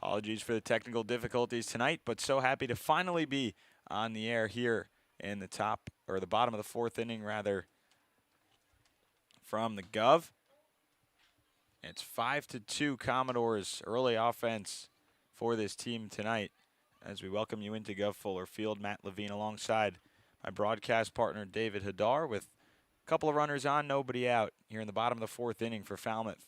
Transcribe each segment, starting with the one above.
Apologies for the technical difficulties tonight, but so happy to finally be on the air here in the top, or the bottom of the fourth inning, rather, from the Gov. It's 5-2 Commodores early offense for this team tonight as we welcome you into Gov Fuller Field. Matt Levine alongside my broadcast partner David Hadar with a couple of runners on, nobody out here in the bottom of the fourth inning for Falmouth.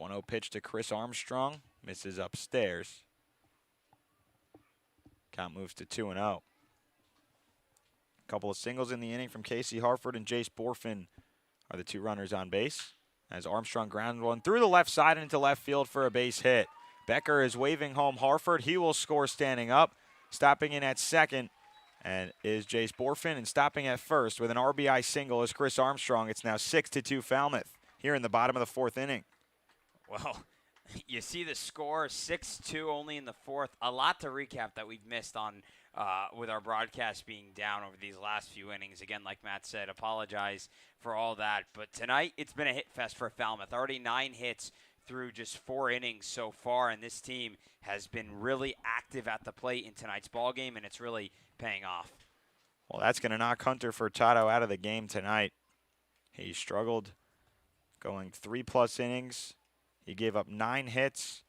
1-0 pitch to Chris Armstrong. Misses upstairs. Count moves to 2-0. Couple of singles in the inning from Casey Harford and Jace Borfin are the two runners on base. As Armstrong grounds one through the left side into left field for a base hit. Becker is waving home Harford. He will score standing up. Stopping in at second and is Jace Borfin, and stopping at first with an RBI single is Chris Armstrong. It's now 6-2 Falmouth here in the bottom of the fourth inning. Well, you see the score, 6-2 only in the fourth. A lot to recap that we've missed on with our broadcast being down over these last few innings. Again, like Matt said, apologize for all that. But tonight, it's been a hit fest for Falmouth. Already 9 hits through just 4 innings so far, and this team has been really active at the plate in tonight's ballgame, and it's really paying off. Well, that's going to knock Hunter Furtado out of the game tonight. He struggled going 3+ innings. He gave up 9 hits,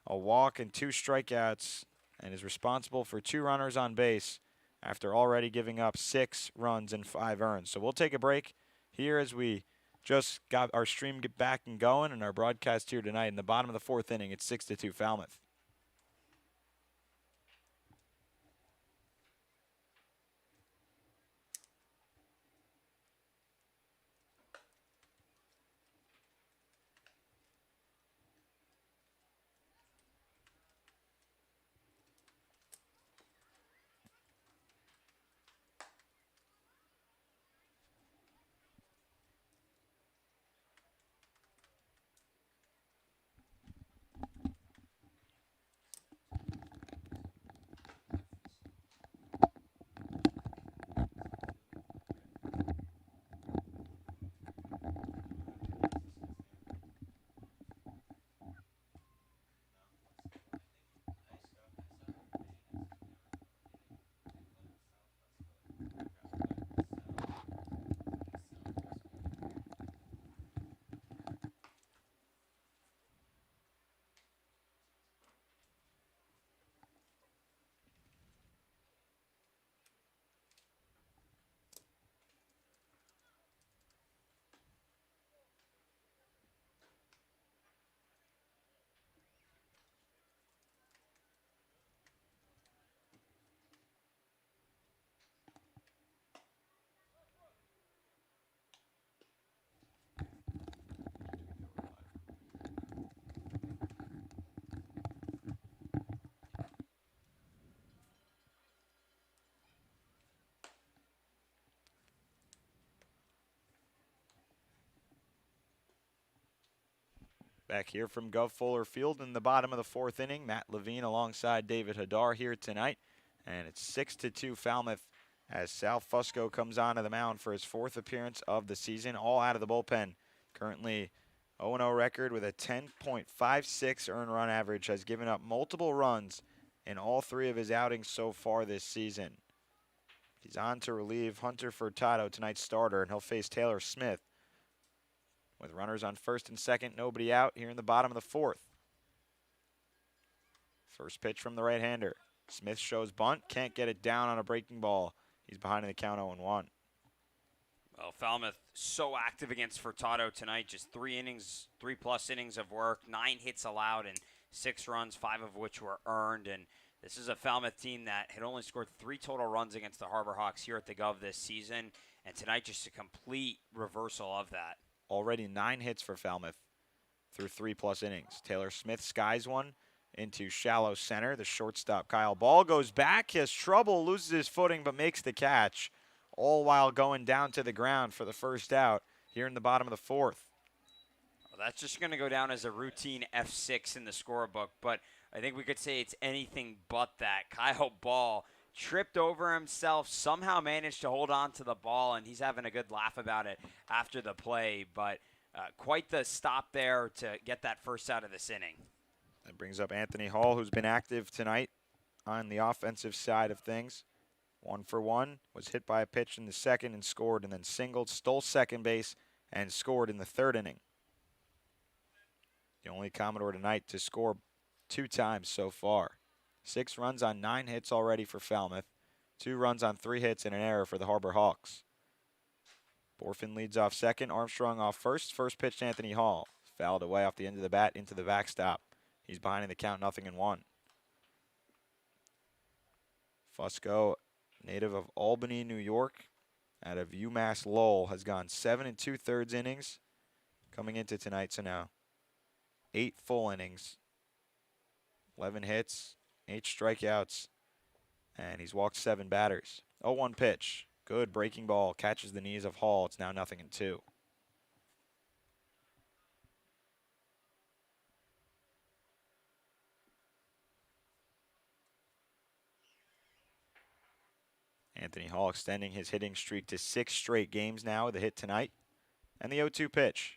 a walk, and 2 strikeouts, and is responsible for 2 runners on base after already giving up 6 runs and 5 earned. So we'll take a break here as we just got our stream get back and going, and our broadcast here tonight in the bottom of the fourth inning. It's 6-2 Falmouth. Back here from Gov Fuller Field in the bottom of the fourth inning. Matt Levine alongside David Hadar here tonight. And it's 6-2 Falmouth as Sal Fusco comes onto the mound for his 4th appearance of the season, all out of the bullpen. Currently 0-0 record with a 10.56 earned run average, has given up multiple runs in all 3 of his outings so far this season. He's on to relieve Hunter Furtado, tonight's starter, and he'll face Taylor Smith. With runners on first and second, nobody out here in the bottom of the fourth. First pitch from the right-hander. Smith shows bunt, can't get it down on a breaking ball. He's behind in the count 0-1. Well, Falmouth so active against Furtado tonight. Just 3 innings, 3+ innings of work, 9 hits allowed, and 6 runs, 5 of which were earned. And this is a Falmouth team that had only scored 3 total runs against the Harbor Hawks here at the Gov this season. And tonight, just a complete reversal of that. Already 9 hits for Falmouth through 3+ innings. Taylor Smith skies one into shallow center. The shortstop, Kyle Ball, goes back. He has trouble, loses his footing, but makes the catch, all while going down to the ground for the first out here in the bottom of the fourth. Well, that's just going to go down as a routine F6 in the scorebook, but I think we could say it's anything but that. Kyle Ball tripped over himself, somehow managed to hold on to the ball, and he's having a good laugh about it after the play. But quite the stop there to get that first out of this inning. That brings up Anthony Hall, who's been active tonight on the offensive side of things. 1 for 1, was hit by a pitch in the second and scored, and then singled, stole second base, and scored in the third inning. The only Commodore tonight to score 2 times so far. 6 runs on 9 hits already for Falmouth. 2 runs on 3 hits and an error for the Harbor Hawks. Borfin leads off second, Armstrong off first. First pitch to Anthony Hall. Fouled away off the end of the bat into the backstop. He's behind in the count, 0-1. Fusco, native of Albany, New York, out of UMass Lowell, has gone 7 2/3 innings coming into tonight. So now 8 full innings, 11 hits, 8 strikeouts, and he's walked 7 batters. 0-1 pitch. Good breaking ball, catches the knees of Hall. It's now 0-2. Anthony Hall extending his hitting streak to 6 straight games now with a hit tonight. And the 0-2 pitch.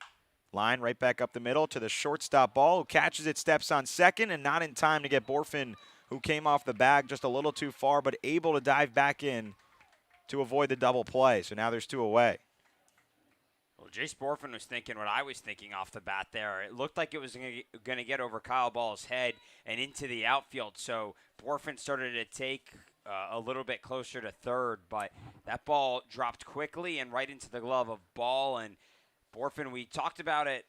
Line right back up the middle to the shortstop ball, who catches it, steps on second, and not in time to get Borfin, who came off the bag just a little too far, but able to dive back in to avoid the double play. So now there's 2 away. Well, Jace Borfin was thinking what I was thinking off the bat there. It looked like it was going to get over Kyle Ball's head and into the outfield. So Borfin started to take a little bit closer to third, but that ball dropped quickly and right into the glove of Ball. And Borfin, we talked about it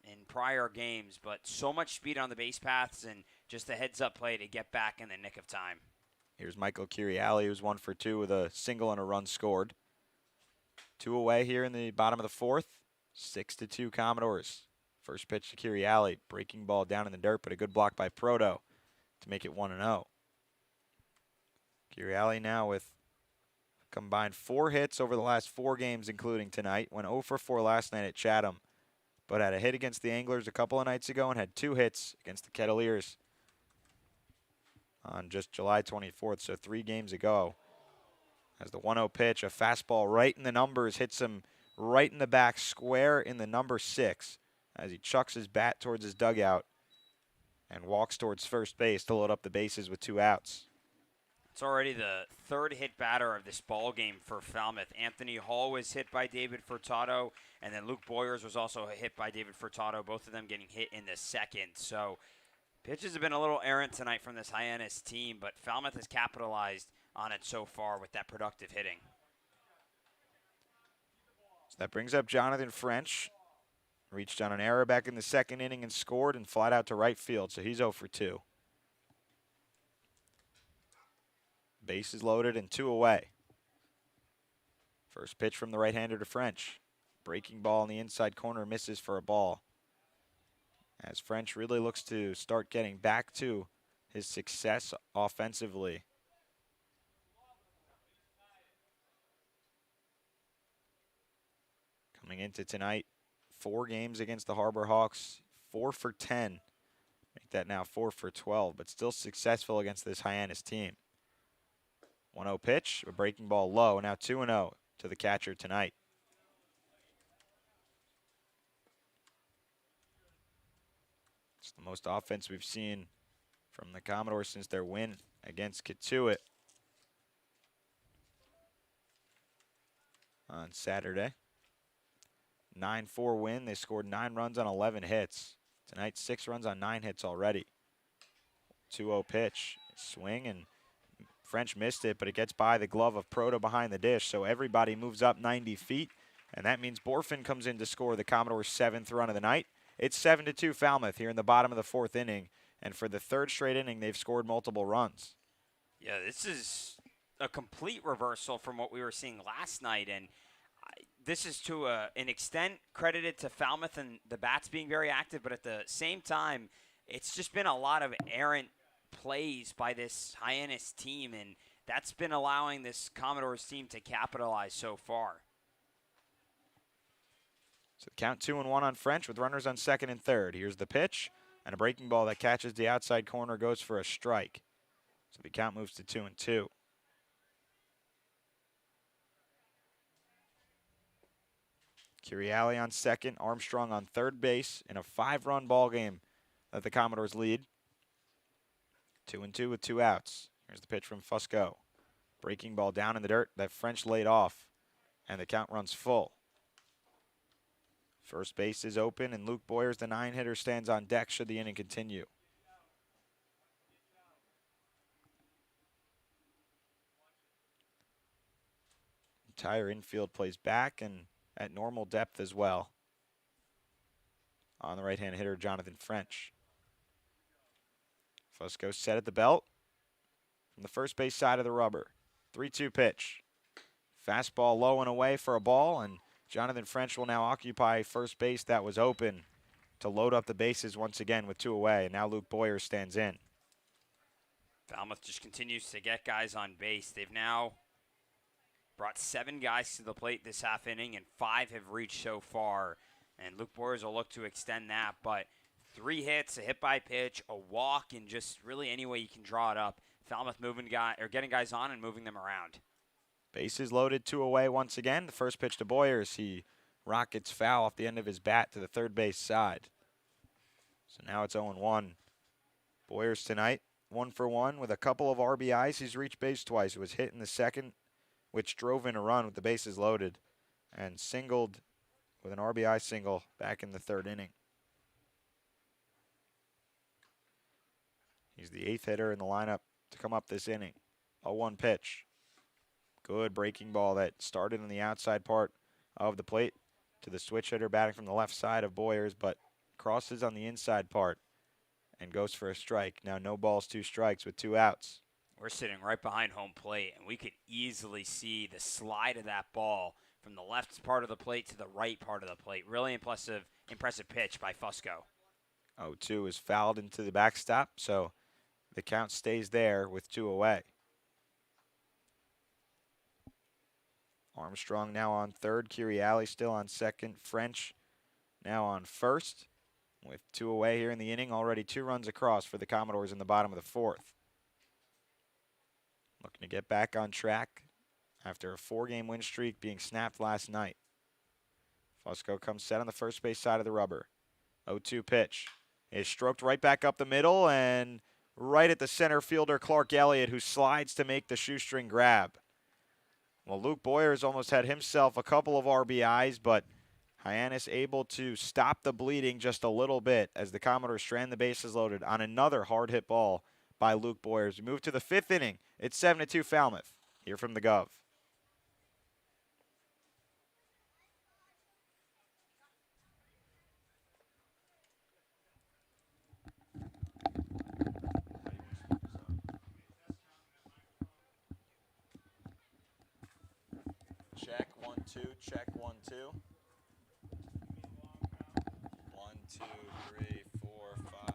in prior games, but so much speed on the base paths and just a heads-up play to get back in the nick of time. Here's Michael Curiali, who's 1 for 2 with a single and a run scored. 2 away here in the bottom of the 4th. 6-2 Commodores. First pitch to Curiali. Breaking ball down in the dirt, but a good block by Proto to make it 1-0. Curiali now with combined 4 hits over the last 4 games, including tonight. Went 0 for 4 last night at Chatham, but had a hit against the Anglers a couple of nights ago and had 2 hits against the Kettleers on just July 24th, so 3 games ago. As the 1-0 pitch, a fastball right in the numbers, hits him right in the back, square in the number 6, as he chucks his bat towards his dugout and walks towards first base to load up the bases with 2 outs. It's already the 3rd hit batter of this ball game for Falmouth. Anthony Hall was hit by David Furtado, and then Luke Boyers was also hit by David Furtado, both of them getting hit in the second. So pitches have been a little errant tonight from this Hyannis team, but Falmouth has capitalized on it so far with that productive hitting. So that brings up Jonathan French. Reached on an error back in the second inning and scored and flat out to right field, so he's 0 for 2. Bases loaded and 2 away. First pitch from the right-hander to French. Breaking ball in the inside corner, misses for a ball. As French really looks to start getting back to his success offensively. Coming into tonight, 4 games against the Harbor Hawks, 4 for 10. Make that now 4 for 12, but still successful against this Hyannis team. 1-0 pitch, a breaking ball low, now 2-0 to the catcher tonight. It's the most offense we've seen from the Commodores since their win against Kituitt on Saturday. 9-4 win. They scored 9 runs on 11 hits. Tonight, 6 runs on 9 hits already. 2-0 pitch. Swing, and French missed it, but it gets by the glove of Proto behind the dish, so everybody moves up 90 feet, and that means Borfin comes in to score the Commodores' 7th run of the night. It's 7-2 Falmouth here in the bottom of the 4th inning, and for the 3rd straight inning, they've scored multiple runs. Yeah, this is a complete reversal from what we were seeing last night, and this is to an extent credited to Falmouth and the bats being very active, but at the same time, it's just been a lot of errant plays by this Hyannis team, and that's been allowing this Commodores team to capitalize so far. So count 2-1 on French with runners on 2nd and 3rd. Here's the pitch, and a breaking ball that catches the outside corner, goes for a strike. So the count moves to 2-2. Curiali on 2nd, Armstrong on 3rd base in a 5-run ball game that the Commodores lead. 2-2 with 2 outs. Here's the pitch from Fusco. Breaking ball down in the dirt that French laid off, and the count runs full. First base is open, and Luke Boyers, the 9-hitter, stands on deck should the inning continue. Entire infield plays back and at normal depth as well. On the right-hand hitter, Jonathan French. Fusco set at the belt from the first base side of the rubber. 3-2 pitch. Fastball low and away for a ball, and Jonathan French will now occupy first base that was open to load up the bases once again with 2 away, and now Luke Boyer stands in. Falmouth just continues to get guys on base. They've now brought 7 guys to the plate this half inning, and 5 have reached so far. And Luke Boyers will look to extend that, but 3 hits, a hit by pitch, a walk, and just really any way you can draw it up. Falmouth getting guys on and moving them around. Bases loaded, 2 away once again. The first pitch to Boyers, he rockets foul off the end of his bat to the third base side. So now it's 0-1. Boyers tonight, 1 for 1 with a couple of RBIs. He's reached base twice. It was hit in the second, which drove in a run with the bases loaded, and singled with an RBI single back in the third inning. He's the 8th hitter in the lineup to come up this inning. 0-1 pitch. Good breaking ball that started on the outside part of the plate to the switch hitter batting from the left side of Boyers, but crosses on the inside part and goes for a strike. Now no balls, 2 strikes with 2 outs. We're sitting right behind home plate, and we could easily see the slide of that ball from the left part of the plate to the right part of the plate. Really impressive pitch by Fusco. 0-2 is fouled into the backstop, so the count stays there with 2 away. Armstrong now on third. Kiriali still on second. French now on first. With 2 away here in the inning, already 2 runs across for the Commodores in the bottom of the 4th. Looking to get back on track after a 4-game win streak being snapped last night. Fusco comes set on the first base side of the rubber. 0-2 pitch is stroked right back up the middle and right at the center fielder Clark Elliott, who slides to make the shoestring grab. Well, Luke Boyers almost had himself a couple of RBIs, but Hyannis able to stop the bleeding just a little bit as the Commodores strand the bases loaded on another hard hit ball by Luke Boyers. We move to the 5th inning. It's 7-2 Falmouth. Here from the Gov. Check 1-2. Check 1-2. 1, 2, 3, 4, 5.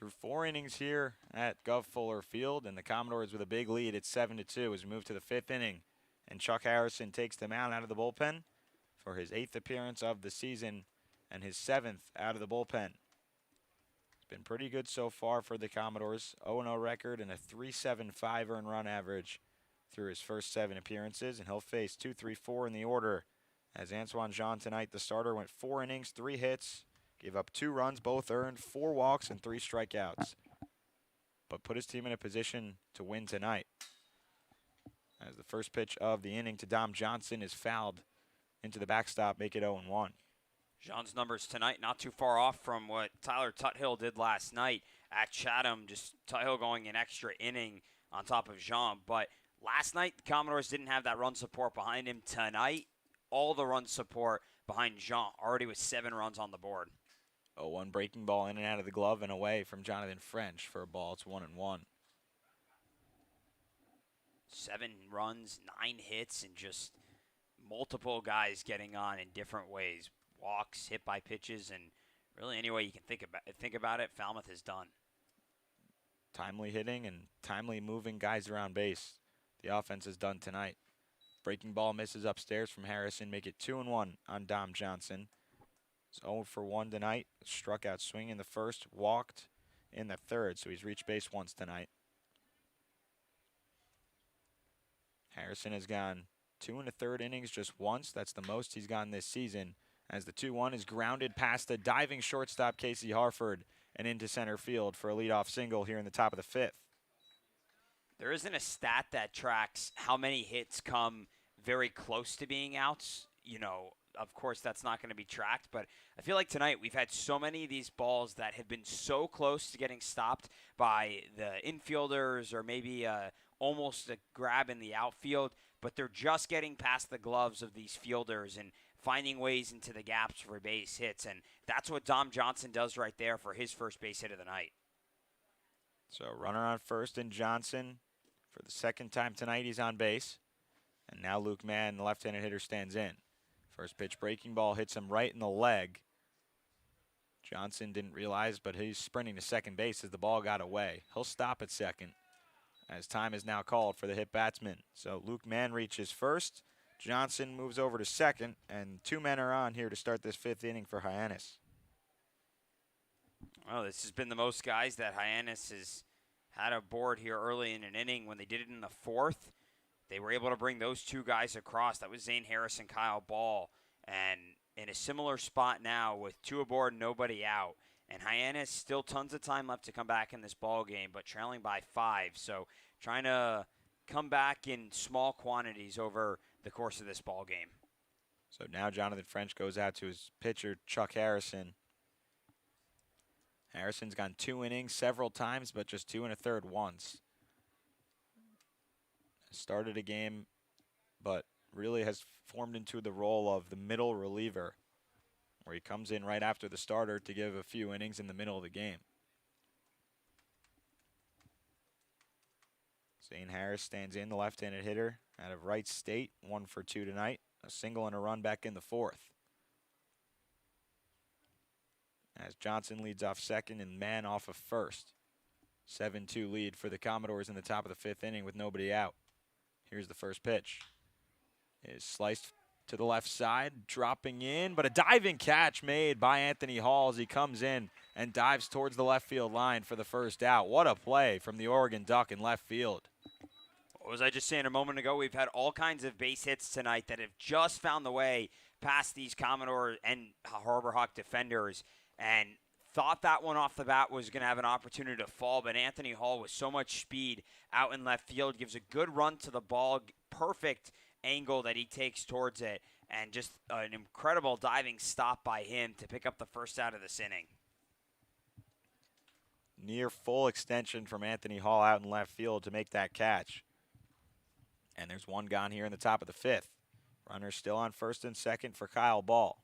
Through 4 innings here at Gov Fuller Field, and the Commodores with a big lead at 7-2 as we move to the 5th inning. And Chuck Harrison takes the mound out of the bullpen for his 8th appearance of the season and his 7th out of the bullpen. It's been pretty good so far for the Commodores. 0-0 record and a 3.75 earned run average through his first 7 appearances, and he'll face 2, 3, 4 in the order. As Antoine Jean tonight, the starter, went 4 innings, 3 hits, gave up 2 runs, both earned, 4 walks, and 3 strikeouts. But put his team in a position to win tonight. As the first pitch of the inning to Dom Johnson is fouled into the backstop, make it 0-1. Jean's numbers tonight not too far off from what Tyler Tuthill did last night at Chatham. Just Tuthill going an extra inning on top of Jean. But last night, the Commodores didn't have that run support behind him. Tonight, all the run support behind Jean, already with 7 runs on the board. 0-1 breaking ball in and out of the glove and away from Jonathan French for a ball. It's 1-1. 7 runs, 9 hits, and just multiple guys getting on in different ways. Walks, hit by pitches, and really any way you can think about it, Falmouth has done. Timely hitting and timely moving guys around base. The offense has done tonight. Breaking ball misses upstairs from Harrison, make it 2-1 on Dom Johnson. He's 0 for 1 tonight. Struck out swing in the first, walked in the third, so he's reached base once tonight. Harrison has gone 2 1/3 innings just once. That's the most he's gone this season. As the 2-1 is grounded past the diving shortstop Casey Harford and into center field for a leadoff single here in the top of the 5th. There isn't a stat that tracks how many hits come very close to being outs. You know, of course, that's not going to be tracked, but I feel like tonight we've had so many of these balls that have been so close to getting stopped by the infielders or maybe almost a grab in the outfield, but they're just getting past the gloves of these fielders and finding ways into the gaps for base hits, and that's what Dom Johnson does right there for his first base hit of the night. So runner on first and Johnson. For the second time tonight, he's on base. And now Luke Mann, the left-handed hitter, stands in. First pitch breaking ball hits him right in the leg. Johnson didn't realize, but he's sprinting to second base as the ball got away. He'll stop at second as time is now called for the hit batsman. So Luke Mann reaches first. Johnson moves over to second, and 2 men are on here to start this 5th inning for Hyannis. Well, this has been the most guys that Hyannis has had aboard here early in an inning. When they did it in the 4th, they were able to bring those 2 guys across. That was Zane Harris and Kyle Ball. And in a similar spot now with 2 aboard, nobody out. And Hyannis still tons of time left to come back in this ball game, but trailing by 5. So trying to come back in small quantities over the course of this ball game. So now Jonathan French goes out to his pitcher, Chuck Harrison. Harrison's gone 2 innings several times, but just 2 1/3 once. Started a game, but really has formed into the role of the middle reliever, where he comes in right after the starter to give a few innings in the middle of the game. Zane Harris stands in, the left-handed hitter out of Wright State, 1 for 2 tonight. A single and a run back in the 4th. As Johnson leads off second and Mann off of first. 7-2 lead for the Commodores in the top of the 5th inning with nobody out. Here's the first pitch. It is sliced to the left side, dropping in, but a diving catch made by Anthony Hall as he comes in and dives towards the left field line for the first out. What a play from the Oregon Duck in left field. What was I just saying a moment ago? We've had all kinds of base hits tonight that have just found the way past these Commodore and Harbor Hawk defenders and thought that one off the bat was going to have an opportunity to fall, but Anthony Hall with so much speed out in left field gives a good run to the ball, perfect angle that he takes towards it, and just an incredible diving stop by him to pick up the first out of this inning. Near full extension from Anthony Hall out in left field to make that catch. And there's one gone here in the top of the 5th. Runner still on first and second for Kyle Ball.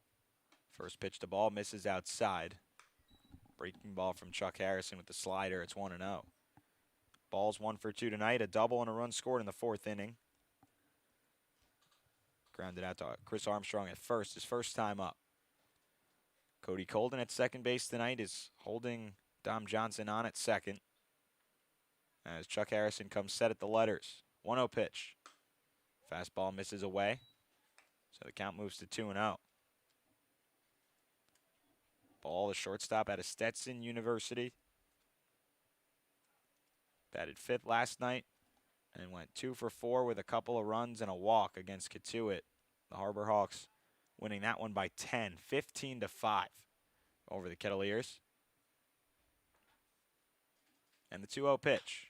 First pitch to Ball misses outside. Breaking ball from Chuck Harrison with the slider. It's 1-0. Ball's 1 for 2 tonight. A double and a run scored in the 4th inning. Grounded out to Chris Armstrong at first, his first time up. Cody Colden at second base tonight is holding Dom Johnson on at second. As Chuck Harrison comes set at the letters. 1-0 pitch. Fastball misses away. So the count moves to 2-0. Ball, the shortstop out of Stetson University. Batted fifth last night and went 2 for 4 with a couple of runs and a walk against Katuitt. The Harbor Hawks winning that one by 10, 15-5 over the Kettleers. And the 2-0 pitch.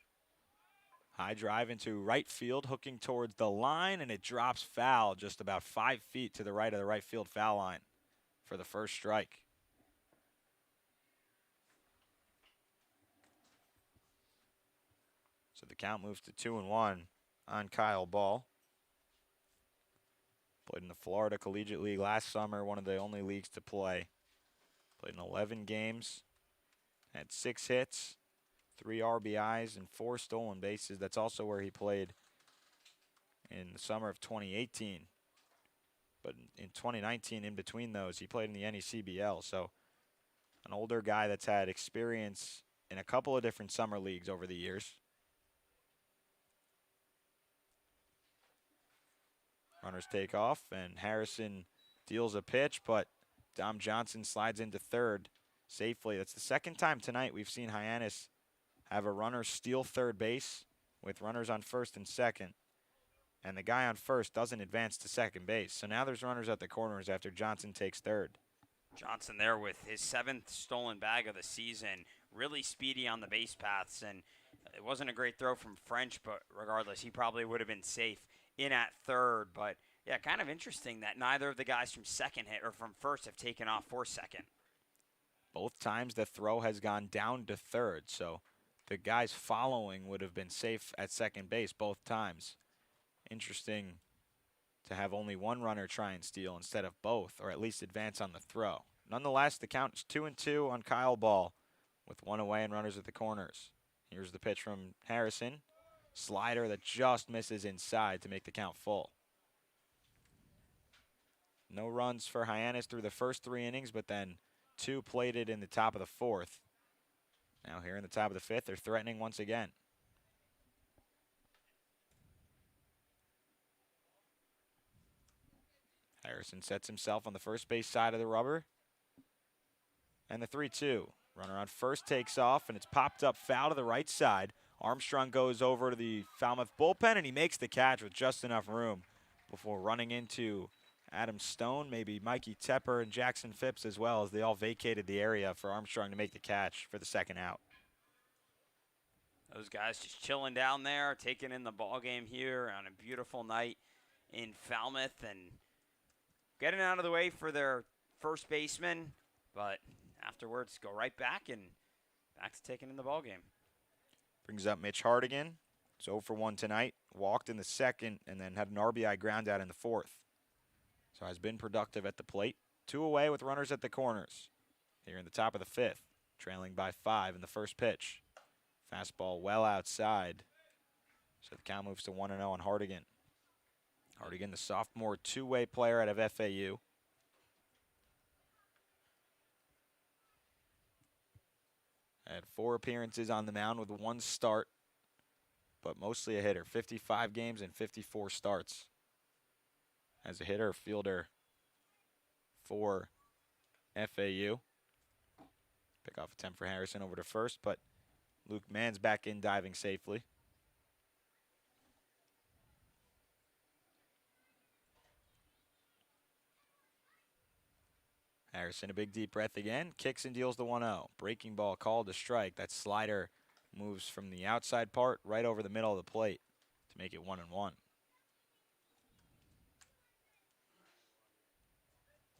High drive into right field, hooking towards the line, and it drops foul just about 5 feet to the right of the right field foul line for the first strike. So the count moves to 2-1 on Kyle Ball. Played in the Florida Collegiate League last summer, one of the only leagues to play. Played in 11 games, had 6 hits, 3 RBIs, and 4 stolen bases. That's also where he played in the summer of 2018. But in 2019, in between those, he played in the NECBL. So an older guy that's had experience in a couple of different summer leagues over the years. Runners take off, and Harrison deals a pitch, but Dom Johnson slides into third safely. That's the second time tonight we've seen Hyannis have a runner steal third base with runners on first and second, and the guy on first doesn't advance to second base. So now there's runners at the corners after Johnson takes third. Johnson there with his 7th stolen bag of the season, really speedy on the base paths, and it wasn't a great throw from French, but regardless, he probably would have been safe in at third. But yeah, kind of interesting that neither of the guys from second hit or from first have taken off for second. Both times the throw has gone down to third, so the guys following would have been safe at second base both times. Interesting to have only one runner try and steal instead of both, or at least advance on the throw. Nonetheless, the count is 2-2 on Kyle Ball with 1 away and runners at the corners. Here's the pitch from Harrison. Slider that just misses inside to make the count full. No runs for Hyannis through the first 3 innings, but then 2 plated in the top of the 4th. Now here in the top of the 5th, they're threatening once again. Harrison sets himself on the first base side of the rubber. And the 3-2. Runner on first takes off, and it's popped up foul to the right side. Armstrong goes over to the Falmouth bullpen, and he makes the catch with just enough room before running into Adam Stone, maybe Mikey Tepper and Jackson Phipps as well, as they all vacated the area for Armstrong to make the catch for the second out. Those guys just chilling down there, taking in the ball game here on a beautiful night in Falmouth and getting out of the way for their first baseman, but afterwards go right back to taking in the ball game. Brings up Mitch Hardigan. He's 0 for 1 tonight. Walked in the second and then had an RBI ground out in the 4th. So has been productive at the plate. 2 away with runners at the corners. Here in the top of the 5th, trailing by 5 in the first pitch. Fastball well outside. So the count moves to 1-0 on Hardigan. Hardigan, the sophomore 2-way player out of FAU. Had 4 appearances on the mound with 1 start, but mostly a hitter. 55 games and 54 starts. As a hitter, fielder for FAU. Pickoff attempt for Harrison over to first, but Luke Mann's back in diving safely. Harrison, a big deep breath again, kicks and deals the 1-0. Breaking ball called to strike. That slider moves from the outside part right over the middle of the plate to make it 1-1.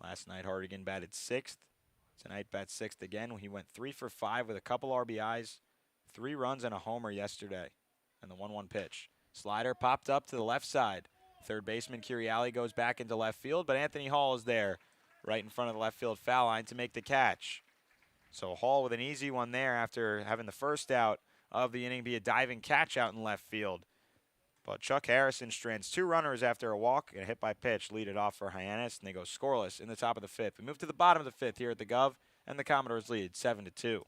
Last night, Hardigan batted 6th. Tonight, bats 6th again. He went 3 for 5 with a couple RBIs, 3 runs and a homer yesterday. And the 1-1 pitch. Slider popped up to the left side. Third baseman Curiali goes back into left field, but Anthony Hall is there right in front of the left field foul line to make the catch. So Hall with an easy one there after having the first out of the inning be a diving catch out in left field. But Chuck Harrison strands 2 runners after a walk, and a hit by pitch lead it off for Hyannis, and they go scoreless in the top of the 5th. We move to the bottom of the 5th here at the Gov, and the Commodores lead 7-2.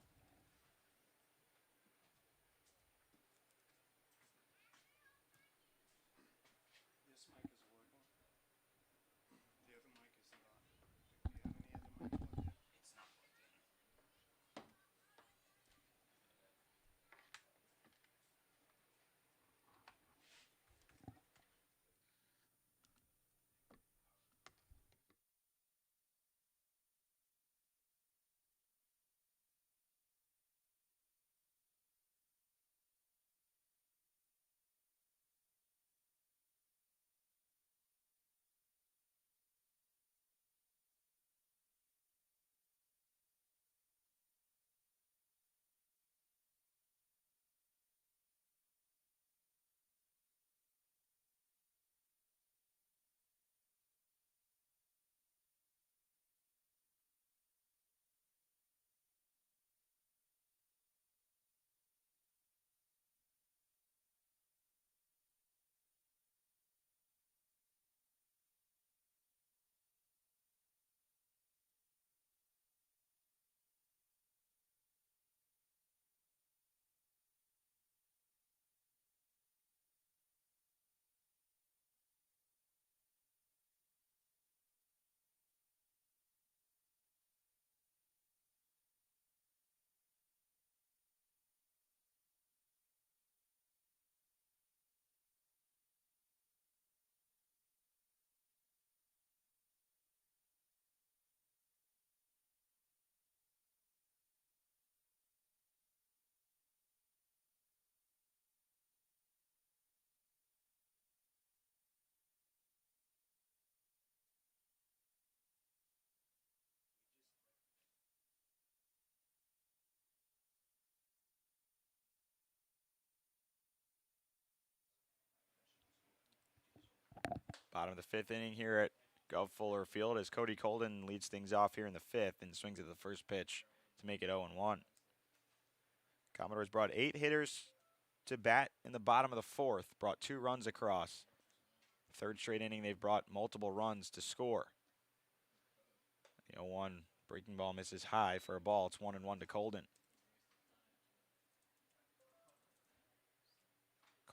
Bottom of the fifth inning here at Gov Fuller Field as Cody Colden leads things off here in the fifth and swings at the first pitch to make it 0-1. Commodores brought 8 hitters to bat in the bottom of the fourth, brought 2 runs across. Third straight inning, they've brought multiple runs to score. The 0-1 breaking ball misses high for a ball. It's 1-1 to Colden.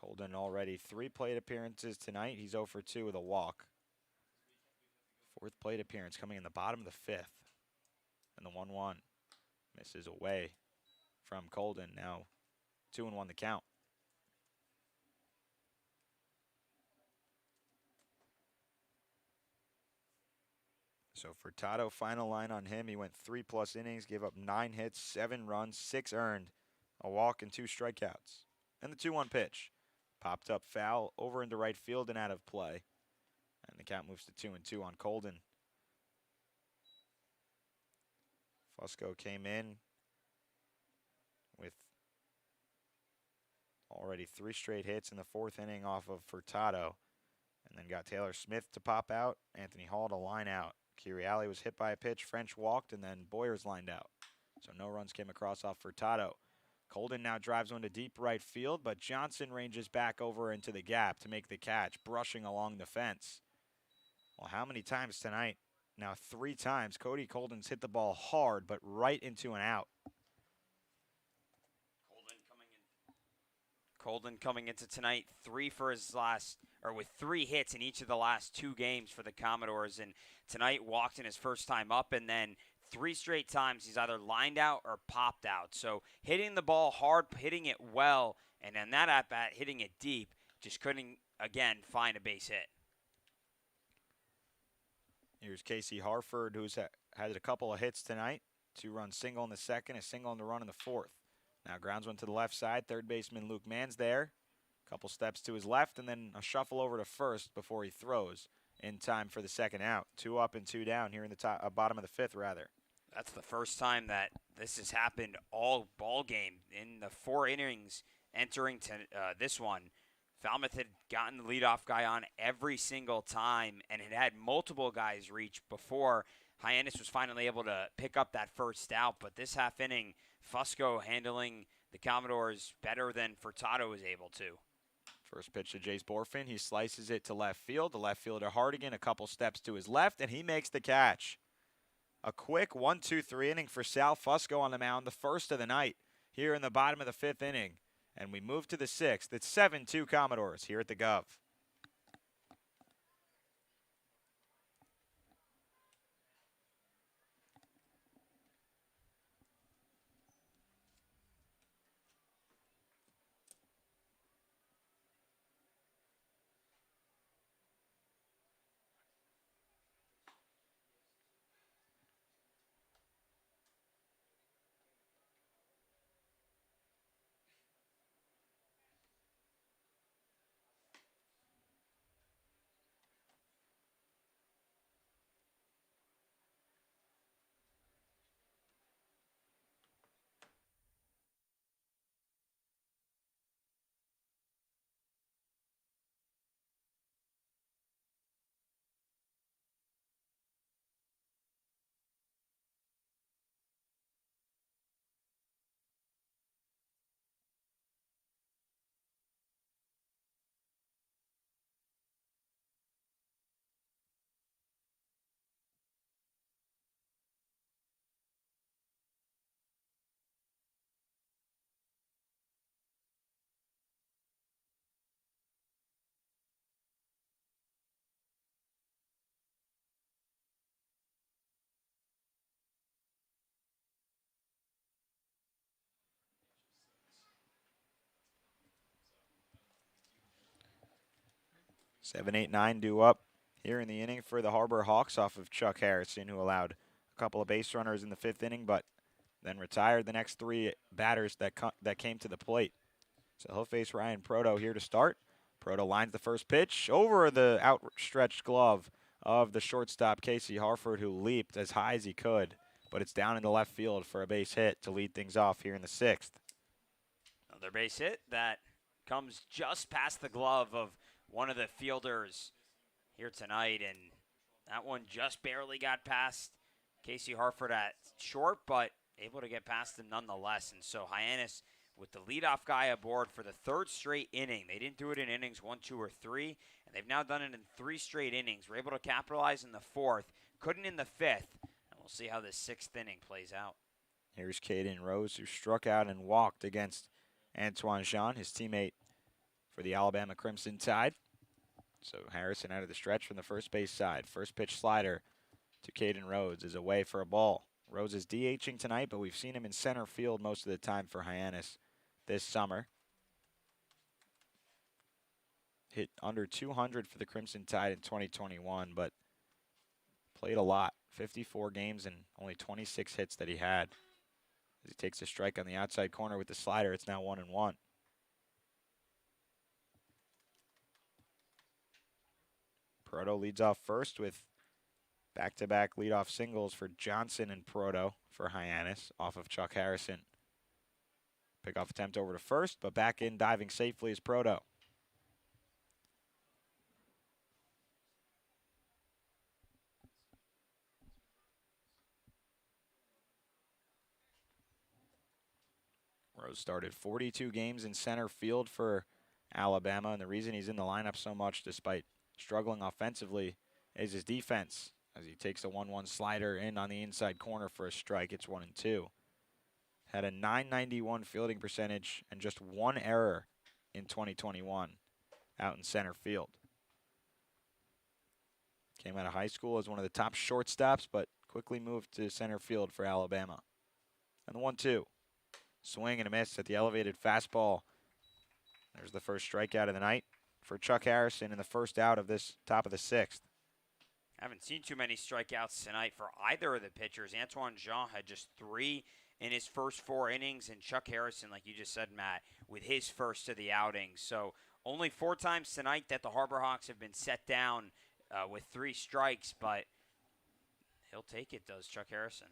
Colden already 3 plate appearances tonight. He's 0 for 2 with a walk. Fourth plate appearance coming in the bottom of the fifth. And the 1-1 misses away from Colden. Now 2-1 the count. So Furtado, final line on him. He went 3+ innings, gave up 9 hits, 7 runs, 6 earned, a walk, and 2 strikeouts. And the 2-1 pitch. Popped up foul over into right field and out of play. And the count moves to 2-2 on Colden. Fusco came in with already 3 straight hits in the fourth inning off of Furtado. And then got Taylor Smith to pop out, Anthony Hall to line out. Kiriali was hit by a pitch, French walked, and then Boyers lined out. So no runs came across off Furtado. Colden now drives one to deep right field, but Johnson ranges back over into the gap to make the catch, brushing along the fence. Well, how many times tonight? Now 3 times. Cody Colden's hit the ball hard, but right into an out. Colden coming into tonight, 3 for his last, or with 3 hits in each of the last 2 games for the Commodores, and tonight walked in his first time up, and then 3 straight times he's either lined out or popped out. So hitting the ball hard, hitting it well, and then that at-bat, hitting it deep, just couldn't, again, find a base hit. Here's Casey Harford, who's had a couple of hits tonight. 2-run single in the second, a single in the run in the fourth. Now grounds one to the left side. Third baseman Luke Mann's there. Couple steps to his left, and then a shuffle over to first before he throws in time for the second out. 2 up and 2 down here in the bottom of the fifth, rather. That's the first time that this has happened all ball game in the 4 innings entering to this one. Falmouth had gotten the leadoff guy on every single time and had multiple guys reach before Hyannis was finally able to pick up that first out. But this half inning, Fusco handling the Commodores better than Furtado was able to. First pitch to Jace Borfin. He slices it to left field. The left fielder Hardigan a couple steps to his left, and he makes the catch. A quick 1-2-3 inning for Sal Fusco on the mound, the first of the night here in the bottom of the fifth inning. And we move to the sixth. It's 7-2 Commodores here at the Gov. Seven, 8, 9 due up here in the inning for the Harbor Hawks off of Chuck Harrison, who allowed a couple of base runners in the fifth inning, but then retired the next 3 batters that came to the plate. So he'll face Ryan Proto here to start. Proto lines the first pitch over the outstretched glove of the shortstop Casey Harford, who leaped as high as he could, but it's down in the left field for a base hit to lead things off here in the sixth. Another base hit that comes just past the glove of one of the fielders here tonight, and that one just barely got past Casey Harford at short, but able to get past him nonetheless. And so Hyannis with the leadoff guy aboard for the third straight inning. They didn't do it in innings 1, 2, or 3, and they've now done it in 3 straight innings. We're able to capitalize in the 4th, couldn't in the 5th, and we'll see how this 6th inning plays out. Here's Caden Rose, who struck out and walked against Antoine Jean, his teammate for the Alabama Crimson Tide. So Harrison out of the stretch from the first base side. First pitch slider to Caden Rhodes is away for a ball. Rhodes is DHing tonight, but we've seen him in center field most of the time for Hyannis this summer. Hit under 200 for the Crimson Tide in 2021, but played a lot. 54 games and only 26 hits that he had. As he takes a strike on the outside corner with the slider, it's now 1-1. Proto leads off first with back-to-back leadoff singles for Johnson and Proto for Hyannis off of Chuck Harrison. Pickoff attempt over to first, but back in diving safely is Proto. Rose started 42 games in center field for Alabama, and the reason he's in the lineup so much despite struggling offensively is his defense, as he takes a 1-1 slider in on the inside corner for a strike. It's 1-2. Had a .991 fielding percentage and just 1 error in 2021 out in center field. Came out of high school as one of the top shortstops, but quickly moved to center field for Alabama. And the 1-2. Swing and a miss at the elevated fastball. There's the first strikeout of the night for Chuck Harrison in the first out of this top of the 6th. Haven't seen too many strikeouts tonight for either of the pitchers. Antoine Jean had just 3 in his first 4 innings, and Chuck Harrison, like you just said, Matt, with his first of the outing. So only 4 times tonight that the Harbor Hawks have been set down with 3 strikes, but he'll take it, does Chuck Harrison.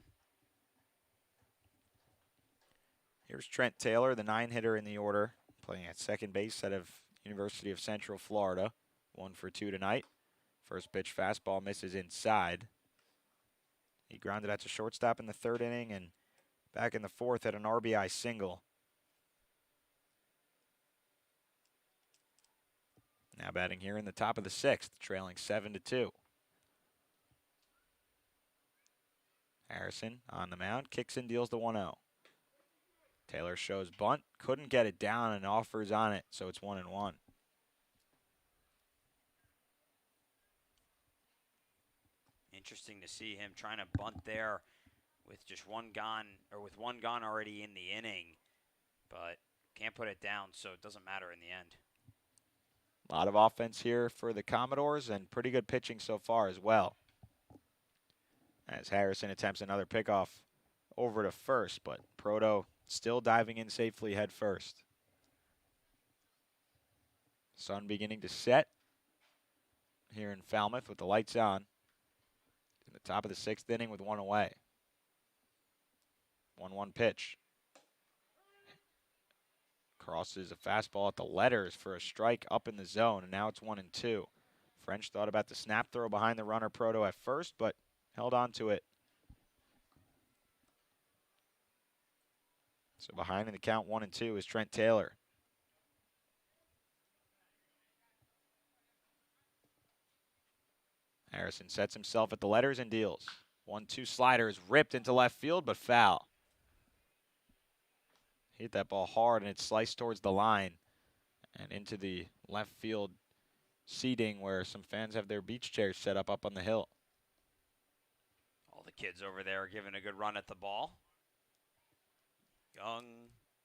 Here's Trent Taylor, the 9-hitter in the order, playing at second base out of University of Central Florida. 1 for 2 tonight. First pitch fastball misses inside. He grounded out to shortstop in the 3rd inning, and back in the 4th had an RBI single. Now batting here in the top of the 6th, trailing 7-2. Harrison on the mound, kicks and deals the 1-0. Taylor shows bunt, couldn't get it down and offers on it, so it's 1-1. Interesting to see him trying to bunt there with just 1 gone, or with 1 gone already in the inning, but can't put it down, so it doesn't matter in the end. A lot of offense here for the Commodores and pretty good pitching so far as well. As Harrison attempts another pickoff over to first, but Proto still diving in safely head first. Sun beginning to set here in Falmouth with the lights on. In the top of the 6th inning with 1 away. 1-1 pitch. Crosses a fastball at the letters for a strike up in the zone, and now it's 1-2. French thought about the snap throw behind the runner Proto at first, but held on to it. So behind in the count 1-2 is Trent Taylor. Harrison sets himself at the letters and deals. 1-2 slider is ripped into left field, but foul. Hit that ball hard, and it sliced towards the line and into the left field seating where some fans have their beach chairs set up on the hill. All the kids over there are giving a good run at the ball. Young,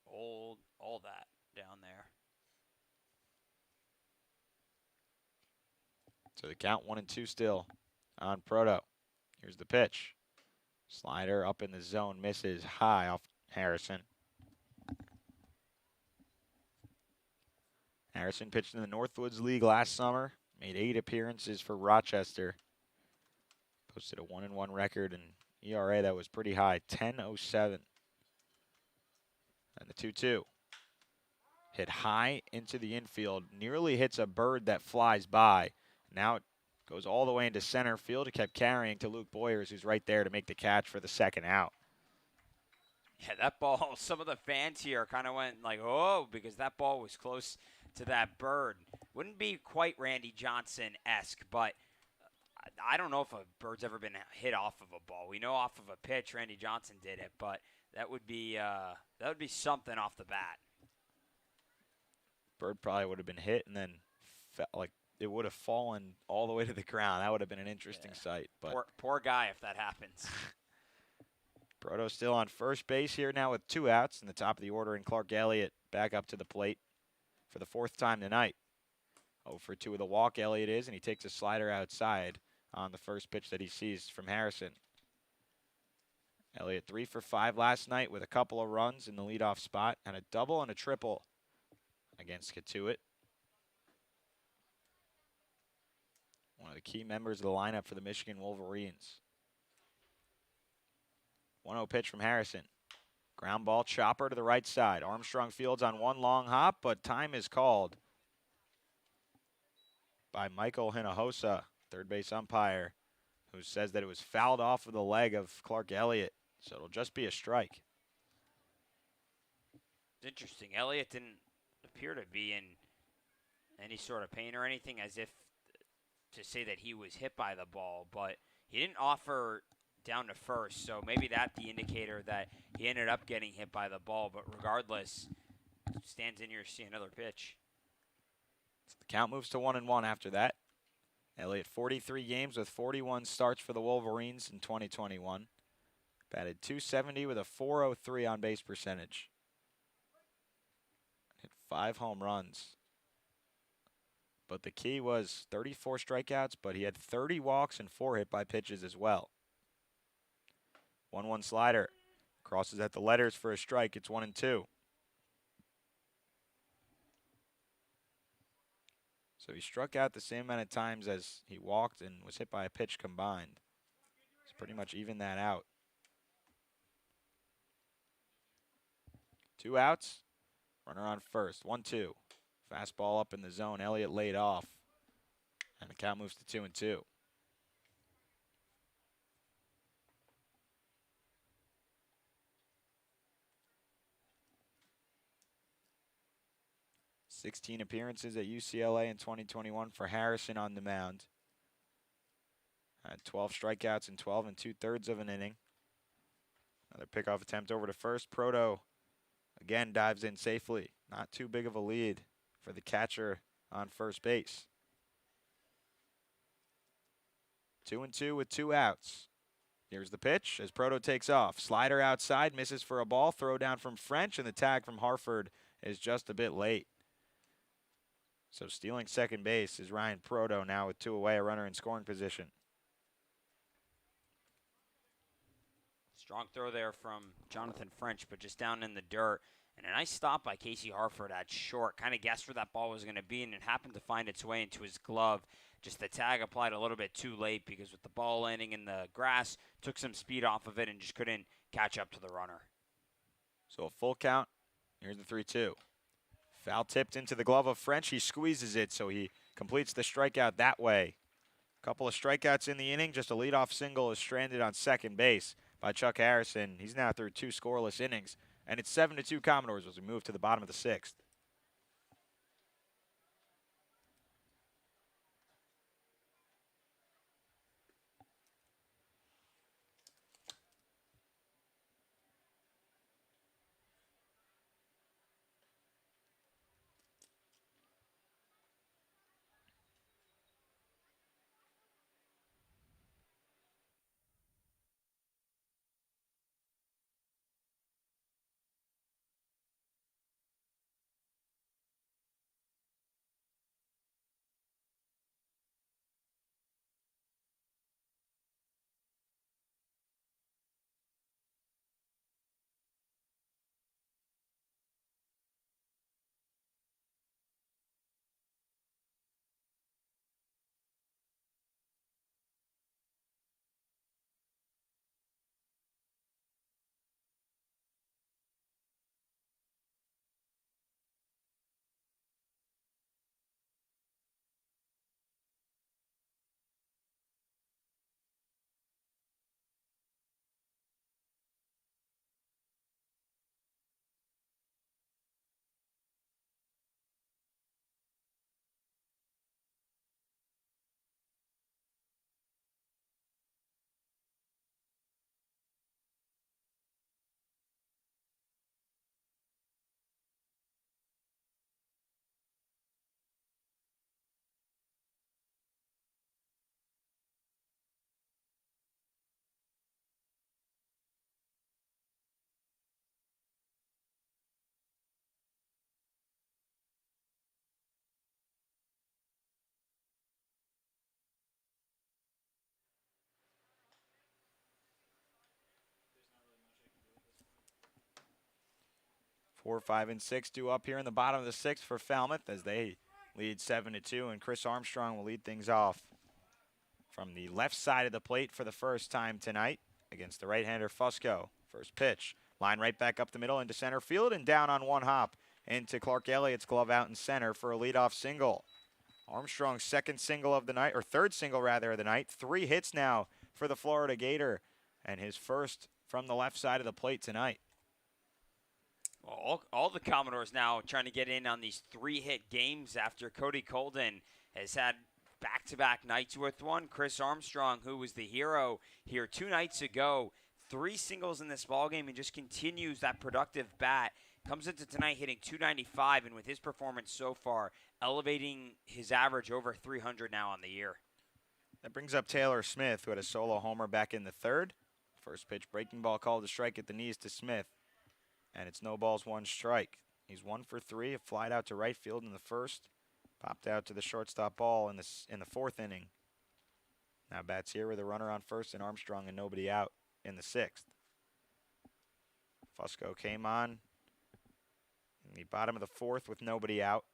old, all that down there. So the count 1-2 still on Proto. Here's the pitch. Slider up in the zone, misses high off Harrison. Harrison pitched in the Northwoods League last summer, made 8 appearances for Rochester. Posted a 1-1 record and ERA that was pretty high, 10.07. And the 2-2. Hit high into the infield, nearly hits a bird that flies by. Now it Goes all the way into center field. He kept carrying to Luke Boyers, who's right there to make the catch for the second out. Yeah, that ball, some of the fans here kind of went like, oh, because that ball was close to that bird. Wouldn't be quite Randy Johnson-esque, but I don't know if a bird's ever been hit off of a ball. We know off of a pitch, Randy Johnson did it, but that would be something off the bat. Bird probably would have been hit and then like it would have fallen all the way to the ground. That would have been an interesting sight. But poor guy if that happens. Proto still on first base here now with 2 outs in the top of the order, and Clark Elliott back up to the plate for the 4th time tonight. 0 for 2 with a walk, Elliott is, and he takes a slider outside on the first pitch that he sees from Harrison. Elliott 3 for 5 last night with a couple of runs in the leadoff spot and a double and a triple against Katuitt. One of the key members of the lineup for the Michigan Wolverines. 1-0 pitch from Harrison. Ground ball chopper to the right side. Armstrong fields on one long hop, but time is called by Michael Hinojosa, third base umpire, who says that it was fouled off of the leg of Clark Elliott. So it'll just be a strike. It's interesting. Elliott didn't appear to be in any sort of pain or anything, as if to say that he was hit by the ball, but he didn't offer down to first, so maybe that's the indicator that he ended up getting hit by the ball. But regardless, stands in here to see another pitch. So the count moves to 1-1 after that. Elliott 43 games with 41 starts for the Wolverines in 2021. Batted .270 with a .403 on base percentage. Hit 5 home runs. But the key was 34 strikeouts, but he had 30 walks and 4 hit by pitches as well. 1-1 slider. Crosses at the letters for a strike. It's 1-2. So he struck out the same amount of times as he walked and was hit by a pitch combined. It's pretty much even that out. 2 outs. Runner on first. 1-2. Fastball up in the zone. Elliott laid off. And the count moves to 2-2. (16 appearances at UCLA in 2021 for Harrison on the mound. Had 12 strikeouts in 12 2/3 of an inning. Another pickoff attempt over to first. Proto again dives in safely. Not too big of a lead for the catcher on first base. 2-2 with 2 outs. Here's the pitch as Proto takes off. Slider outside, misses for a ball. Throw down from French, and the tag from Harford is just a bit late. So stealing second base is Ryan Proto now with 2 away, a runner in scoring position. Strong throw there from Jonathan French, but just down in the dirt. And a nice stop by Casey Harford at short. Kind of guessed where that ball was going to be, and it happened to find its way into his glove. Just the tag applied a little bit too late because with the ball landing in the grass, took some speed off of it and just couldn't catch up to the runner. So a full count. Here's the 3-2. Foul tipped into the glove of French. He squeezes it, so he completes the strikeout that way. A couple of strikeouts in the inning. Just a leadoff single is stranded on second base by Chuck Harrison. He's now through 2 scoreless innings. And it's 7-2 Commodores as we move to the bottom of the 6th. 4, 5, and 6 due up here in the bottom of the 6th for Falmouth as they lead 7-2, and Chris Armstrong will lead things off from the left side of the plate for the first time tonight against the right-hander Fusco. First pitch, line right back up the middle into center field and down on one hop into Clark Elliott's glove out in center for a leadoff single. Armstrong's second single of the night, or third single rather of the night. 3 hits now for the Florida Gator, and his first from the left side of the plate tonight. Well, all the Commodores now trying to get in on these 3-hit games after Cody Colden has had back-to-back nights with one. Chris Armstrong, who was the hero here 2 nights ago, 3 singles in this ballgame and just continues that productive bat. Comes into tonight hitting .295, and with his performance so far, elevating his average over 300 now on the year. That brings up Taylor Smith, who had a solo homer back in the 3rd. First pitch, breaking ball called to strike at the knees to Smith. And it's no balls, 1 strike. He's 1 for 3, flied out to right field in the 1st. Popped out to the shortstop ball in the 4th inning. Now bats here with a runner on first and Armstrong and nobody out in the 6th. Fusco came on in the bottom of the 4th with nobody out.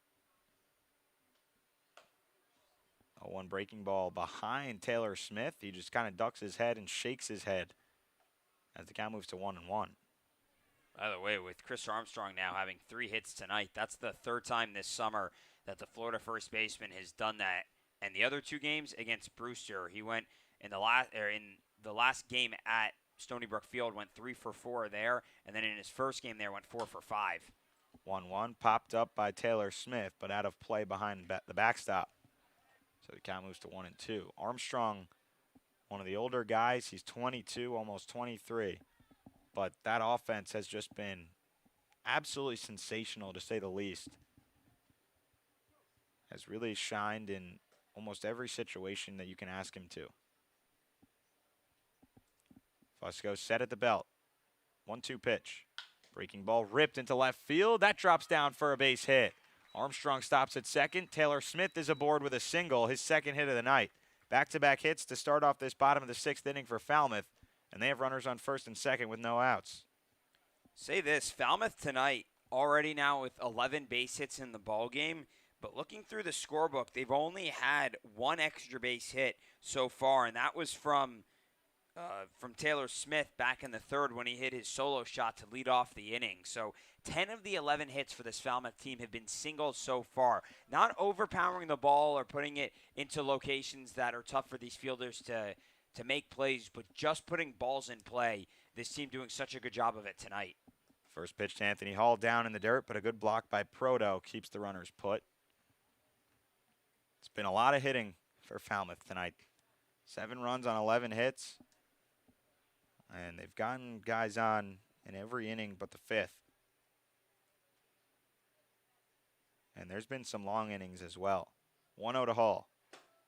A 1 breaking ball behind Taylor Smith. He just kind of ducks his head and shakes his head as the count moves to 1-1. By the way, with Chris Armstrong now having 3 hits tonight, that's the 3rd time this summer that the Florida first baseman has done that. And the other 2 games against Brewster, he went in the last game at Stony Brook Field, went 3 for 4 there, and then in his first game there went 4 for 5. 1-1 popped up by Taylor Smith, but out of play behind the backstop. So the count moves to 1-2. Armstrong, one of the older guys, he's 22, almost 23. But that offense has just been absolutely sensational, to say the least. Has really shined in almost every situation that you can ask him to. Fusco set at the belt. 1-2 pitch. Breaking ball ripped into left field. That drops down for a base hit. Armstrong stops at second. Taylor Smith is aboard with a single, his second hit of the night. Back-to-back hits to start off this bottom of the 6th inning for Falmouth. And they have runners on first and second with no outs. Say this, Falmouth tonight already now with 11 base hits in the ball game, but looking through the scorebook, they've only had 1 extra base hit so far, and that was from Taylor Smith back in the 3rd when he hit his solo shot to lead off the inning. So 10 of the 11 hits for this Falmouth team have been singles so far. Not overpowering the ball or putting it into locations that are tough for these fielders to make plays, but just putting balls in play. This team doing such a good job of it tonight. First pitch to Anthony Hall down in the dirt, but a good block by Proto keeps the runners put. It's been a lot of hitting for Falmouth tonight. 7 runs on 11 hits. And they've gotten guys on in every inning but the 5th. And there's been some long innings as well. 1-0 to Hall.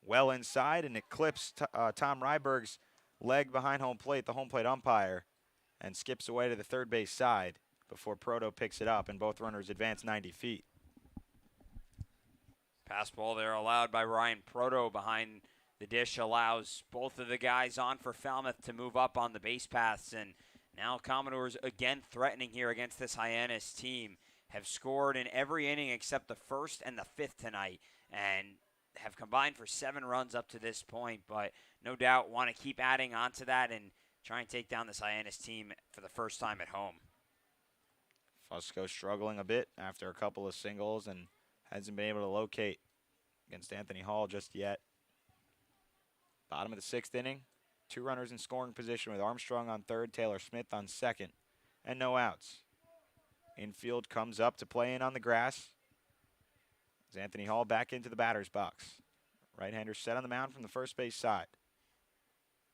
Well inside, and it clips Tom Ryberg's leg behind home plate, the home plate umpire, and skips away to the third base side before Proto picks it up, and both runners advance 90 feet. Pass ball there allowed by Ryan Proto behind the dish allows both of the guys on for Falmouth to move up on the base paths, and now Commodores again threatening here against this Hyannis team. Have scored in every inning except the 1st and the 5th tonight, and have combined for 7 runs up to this point, but no doubt want to keep adding on to that and try and take down this Hyannis team for the first time at home. Fusco struggling a bit after a couple of singles and hasn't been able to locate against Anthony Hall just yet. Bottom of the 6th inning, 2 runners in scoring position with Armstrong on 3rd, Taylor Smith on 2nd, and no outs. Infield comes up to play in on the grass. As Anthony Hall back into the batter's box. Right-hander set on the mound from the first base side.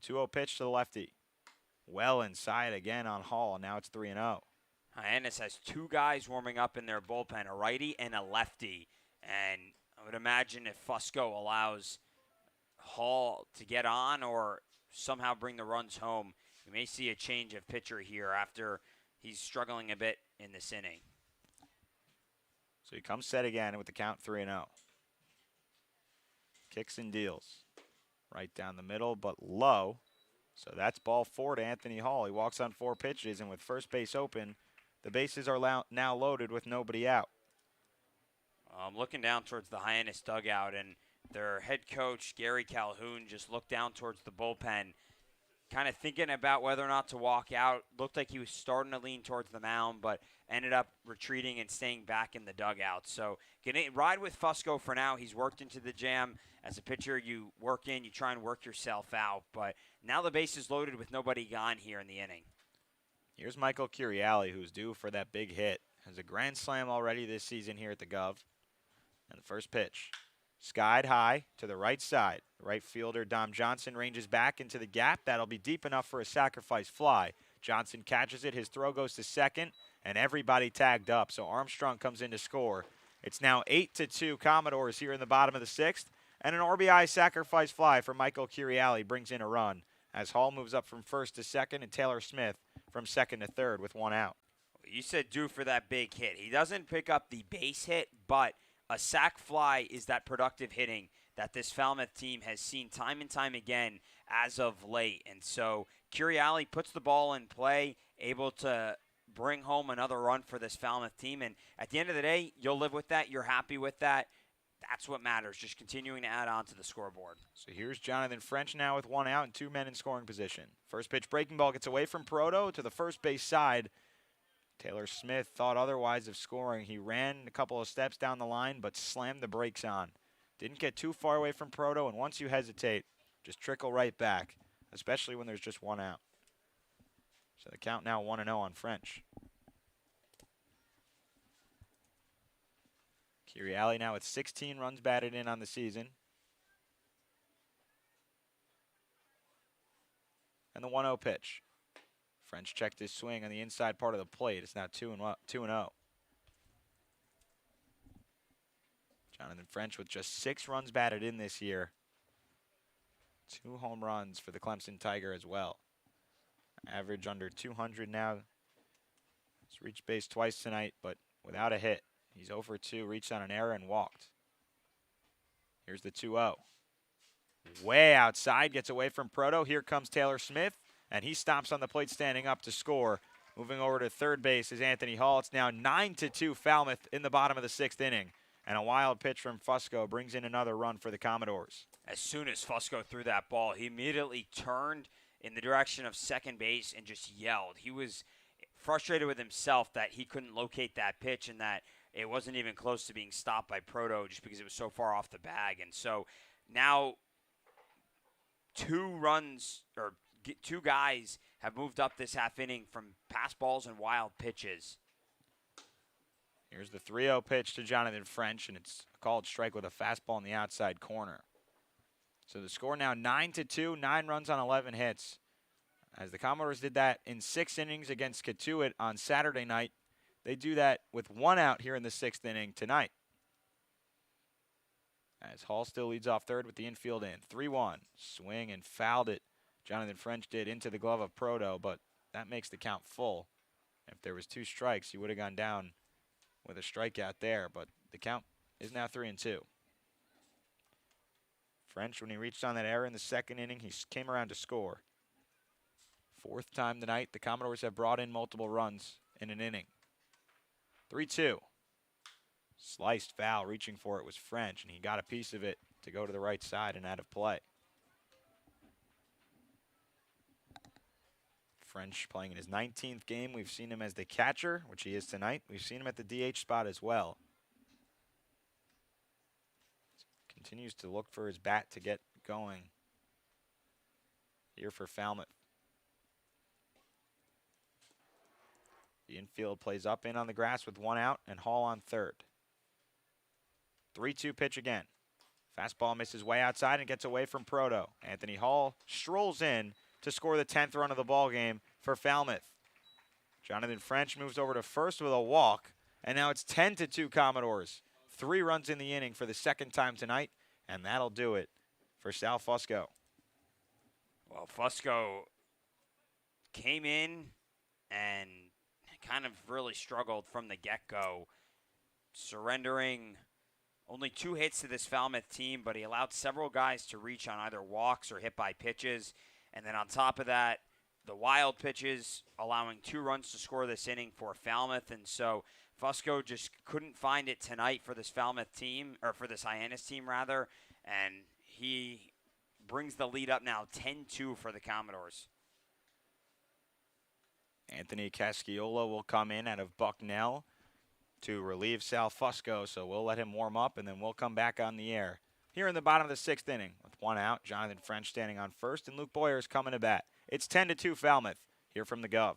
2-0 pitch to the lefty. Well inside again on Hall. Now it's 3-0. Hyannis has 2 guys warming up in their bullpen, a righty and a lefty. And I would imagine if Fusco allows Hall to get on or somehow bring the runs home, you may see a change of pitcher here after he's struggling a bit in this inning. So he comes set again with the count 3-0. Kicks and deals. Right down the middle, but low. So that's ball 4 to Anthony Hall. He walks on 4 pitches, and with first base open, The bases are now loaded with nobody out. I'm looking down towards the Hyannis dugout, and their head coach, Gary Calhoun, just looked down towards the bullpen, kind of thinking about whether or not to walk out. Looked like he was starting to lean towards the mound, but ended up retreating and staying back in the dugout. So gonna ride with Fusco for now. He's worked into the jam. As a pitcher, you work in, you try and work yourself out. But now the base is loaded with nobody gone here in the inning. Here's Michael Curiali, who's due for that big hit. Has a grand slam already this season here at the Gov. And the first pitch, skied high to the right side. Right fielder Dom Johnson ranges back into the gap. That'll be deep enough for a sacrifice fly. Johnson catches it. His throw goes to second, and everybody tagged up. So Armstrong comes in to score. It's now 8-2 Commodores here in the bottom of the sixth. And an RBI sacrifice fly for Michael Curiali brings in a run as Hall moves up from first to second and Taylor Smith from second to third with one out. You said due for that big hit. He doesn't pick up the base hit, but a sac fly is that productive hitting that this Falmouth team has seen time and time again as of late. And so Curiali puts the ball in play, able to bring home another run for this Falmouth team. And at the end of the day, you'll live with that. You're happy with that. That's what matters, just continuing to add on to the scoreboard. So here's Jonathan French now with one out and two men in scoring position. First pitch breaking ball gets away from Proto to the first base side. Taylor Smith thought otherwise of scoring. He ran a couple of steps down the line but slammed the brakes on. Didn't get too far away from Proto, and once you hesitate, just trickle right back, especially when there's just one out. So the count now 1-0 on French. Curiali now with 16 runs batted in on the season. And the 1-0 pitch. French checked his swing on the inside part of the plate. It's now 2-0. Jonathan French with just 6 runs batted in this year. 2 home runs for the Clemson Tiger as well. Average under 200 now. He's reached base twice tonight, but without a hit. He's 0 for 2, reached on an error and walked. Here's the 2-0. Way outside, gets away from Proto. Here comes Taylor Smith, and he stops on the plate standing up to score. Moving over to third base is Anthony Hall. It's now 9-2 Falmouth in the bottom of the 6th inning. And a wild pitch from Fusco brings in another run for the Commodores. As soon as Fusco threw that ball, he immediately turned in the direction of second base and just yelled. He was frustrated with himself that he couldn't locate that pitch and that it wasn't even close to being stopped by Proto just because it was so far off the bag. And so now 2 guys have moved up this half inning from pass balls and wild pitches. Here's the 3-0 pitch to Jonathan French, and it's a called strike with a fastball in the outside corner. So the score now 9-2, 9 runs on 11 hits. As the Commodores did that in 6 innings against Catuit on Saturday night, they do that with 1 out here in the 6th inning tonight. As Hall still leads off third with the infield in. 3-1. Swing and fouled it. Jonathan French did into the glove of Proto, but that makes the count full. If there was 2 strikes, he would have gone down with a strikeout there, but the count is now 3-2. French, when he reached on that error in the 2nd inning, he came around to score. 4th time tonight, the Commodores have brought in multiple runs in an inning. 3-2. Sliced foul, reaching for it was French, and he got a piece of it to go to the right side and out of play. French playing in his 19th game. We've seen him as the catcher, which he is tonight. We've seen him at the DH spot as well. Continues to look for his bat to get going here for Falmouth. The infield plays up in on the grass with 1 out and Hall on third. 3-2 pitch again. Fastball misses way outside and gets away from Proto. Anthony Hall strolls in to score the 10th run of the ball game for Falmouth. Jonathan French moves over to first with a walk, and now it's 10-2 Commodores. 3 runs in the inning for the 2nd time tonight, and that'll do it for Sal Fusco. Well, Fusco came in and kind of really struggled from the get-go, surrendering only 2 hits to this Falmouth team, but he allowed several guys to reach on either walks or hit by pitches. And then on top of that, the wild pitches, allowing 2 runs to score this inning for Falmouth. And so Fusco just couldn't find it tonight for this Falmouth team, or for this Hyannis team, rather. And he brings the lead up now 10-2 for the Commodores. Anthony Casciola will come in out of Bucknell to relieve Sal Fusco, so we'll let him warm up, and then we'll come back on the air. Here in the bottom of the 6th inning, with 1 out, Jonathan French standing on first, and Luke Boyers coming to bat. It's 10-2 Falmouth. Here from the Gov.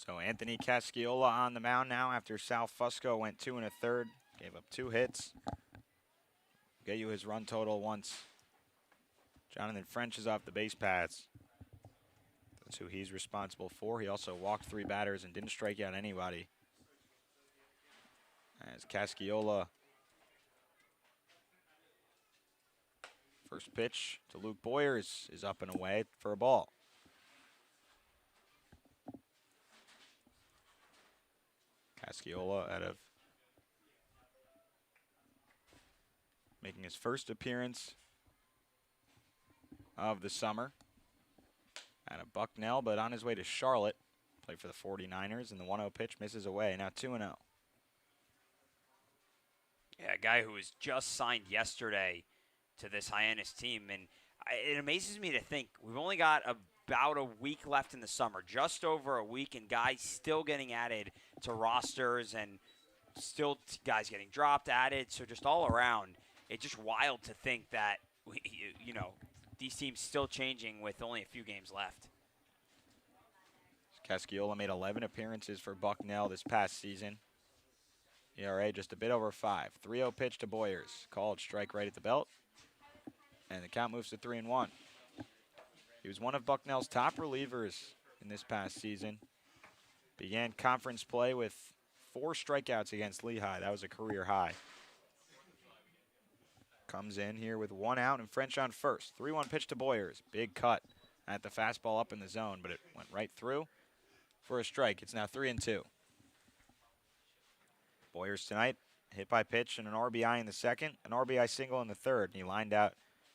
So Anthony Casciola on the mound now after Sal Fusco went 2 1/3, gave up 2 hits. Get you his run total once Jonathan French is off the base paths. That's who he's responsible for. He also walked 3 batters and didn't strike out anybody. As Casciola, first pitch to Luke Boyers is up and away for a ball. Casciola out of making his first appearance of the summer out of Bucknell, but on his way to Charlotte. Played for the 49ers, and the 1-0 pitch misses away. Now 2-0. Yeah, a guy who was just signed yesterday to this Hyannis team. And it amazes me to think we've only got about a week left in the summer, just over a week, and guys still getting added to rosters and still guys getting dropped, added. So just all around, it's just wild to think that, these teams still changing with only a few games left. Casciola made 11 appearances for Bucknell this past season. ERA just a bit over 5. 3-0 pitch to Boyers. Called strike right at the belt. And the count moves to 3-1. He was one of Bucknell's top relievers in this past season. Began conference play with 4 strikeouts against Lehigh. That was a career high. Comes in here with 1 out and French on first. 3-1 pitch to Boyers. Big cut at the fastball up in the zone, but it went right through for a strike. It's now 3-2. Boyers tonight, hit by pitch and an RBI in the second, an RBI single in the third, and he lined out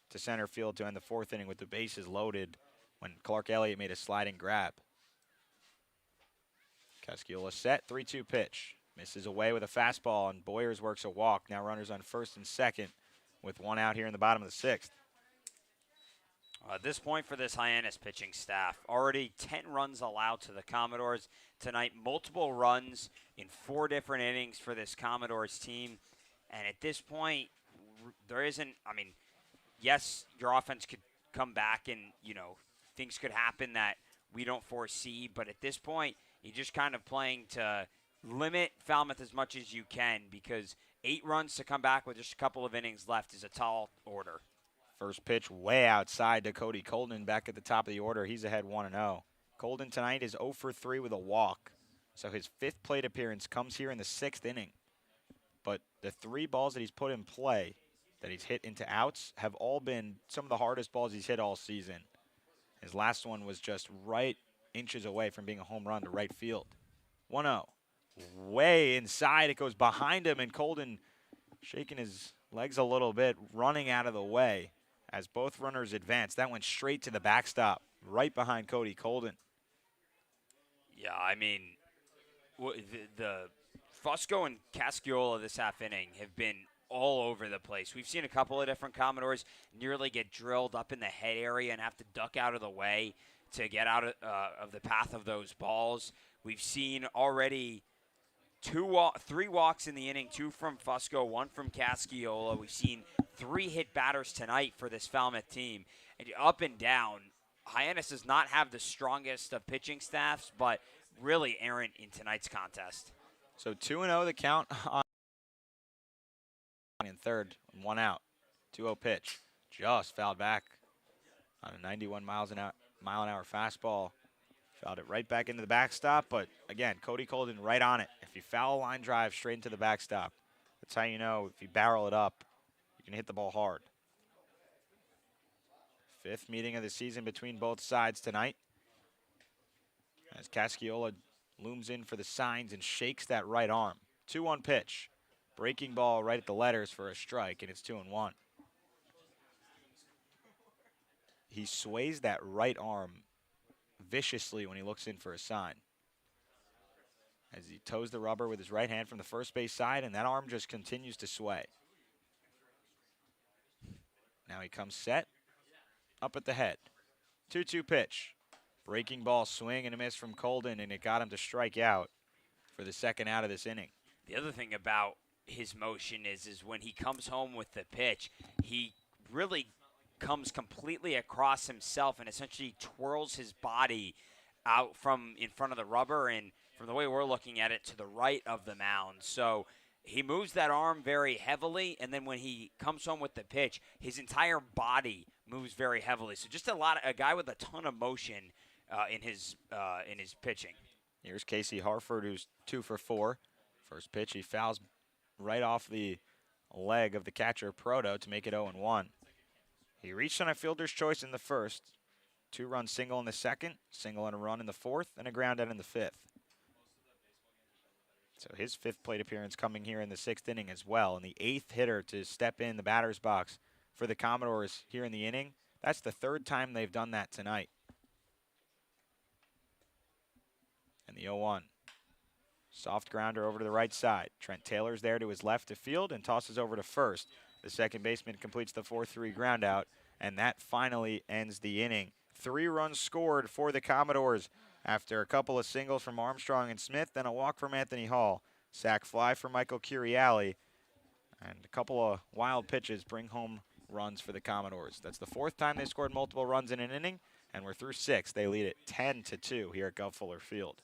to center field to end the 4th inning with the bases loaded when Clark Elliott made a sliding grab. Casciola set, 3-2 pitch. Misses away with a fastball, and Boyers works a walk. Now runners on first and second with 1 out here in the bottom of the 6th. At this point for this Hyannis pitching staff, already 10 runs allowed to the Commodores tonight, multiple runs in 4 different innings for this Commodores team. And at this point, there isn't, I mean, yes, your offense could come back and, things could happen that we don't foresee. But at this point, you're just kind of playing to limit Falmouth as much as you can because 8 runs to come back with just a couple of innings left is a tall order. First pitch way outside to Cody Colden back at the top of the order. He's ahead 1-0. Colden tonight is 0 for 3 with a walk. So his 5th plate appearance comes here in the 6th inning. But the 3 balls that he's put in play that he's hit into outs have all been some of the hardest balls he's hit all season. His last one was just right inches away from being a home run to right field. 1-0. Way inside. It goes behind him, and Colden shaking his legs a little bit, running out of the way as both runners advance. That went straight to the backstop, right behind Cody Colden. Yeah, I mean, the Fusco and Casciola this half inning have been all over the place. We've seen a couple of different Commodores nearly get drilled up in the head area and have to duck out of the way to get out of the path of those balls. We've seen already 3 walks in the inning, 2 from Fusco, 1 from Casciola. We've seen 3 hit batters tonight for this Falmouth team. And up and down, Hyannis does not have the strongest of pitching staffs, but really errant in tonight's contest. So 2-0 the count on in third, 1 out. 2-0 pitch. Just fouled back on a 91 mile an hour fastball. Fouled it right back into the backstop, but again, Cody Colden right on it. If you foul a line drive straight into the backstop, that's how you know if you barrel it up, you can hit the ball hard. 5th meeting of the season between both sides tonight. As Casciola looms in for the signs and shakes that right arm. 2-1 pitch. Breaking ball right at the letters for a strike, and it's 2-1. He sways that right arm viciously when he looks in for a sign. As he toes the rubber with his right hand from the first base side, and that arm just continues to sway. Now he comes set, up at the head. 2-2 pitch. Breaking ball swing and a miss from Colden, and it got him to strike out for the 2nd out of this inning. The other thing about his motion is when he comes home with the pitch, he really comes completely across himself and essentially twirls his body out from in front of the rubber and from the way we're looking at it to the right of the mound. So he moves that arm very heavily, and then when he comes home with the pitch, his entire body moves very heavily. So just a guy with a ton of motion in his pitching. Here's Casey Harford, who's 2 for 4. First pitch, he fouls right off the leg of the catcher Proto to make it 0-1. He reached on a fielder's choice in the first. 2-run single in the second, single and a run in the 4th, and a ground out in the 5th. So his 5th plate appearance coming here in the 6th inning as well. And the 8th hitter to step in the batter's box for the Commodores here in the inning. That's the 3rd time they've done that tonight. And the 0-1. Soft grounder over to the right side. Trent Taylor's there to his left to field and tosses over to first. The second baseman completes the 4-3 ground out, and that finally ends the inning. 3 runs scored for the Commodores after a couple of singles from Armstrong and Smith, then a walk from Anthony Hall. Sac fly for Michael Curiali, and a couple of wild pitches bring home runs for the Commodores. That's the 4th time they scored multiple runs in an inning, and we're through 6. They lead it 10-2 here at Gov Fuller Field.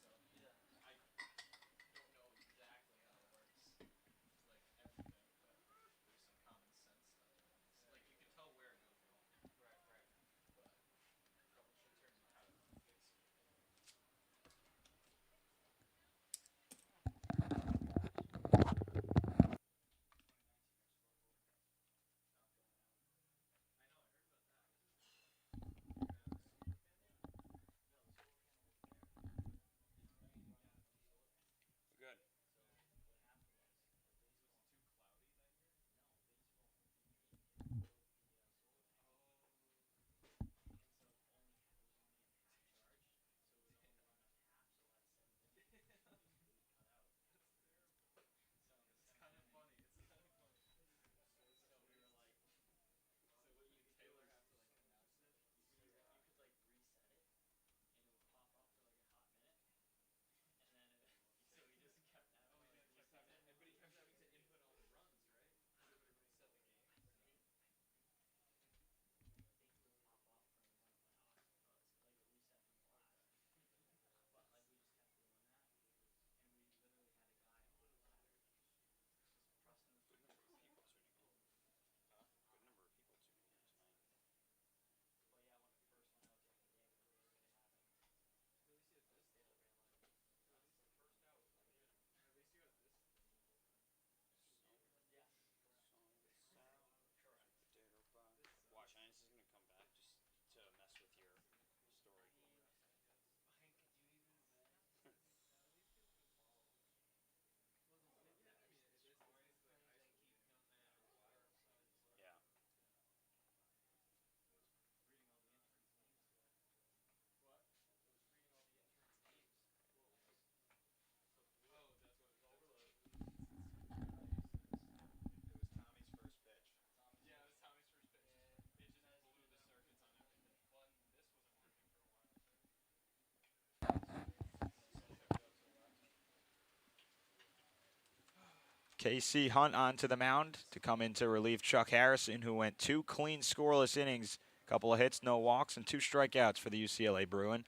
KC Hunt onto the mound to come in to relieve Chuck Harrison, who went 2 clean scoreless innings, a couple of hits, no walks, and 2 strikeouts for the UCLA Bruin.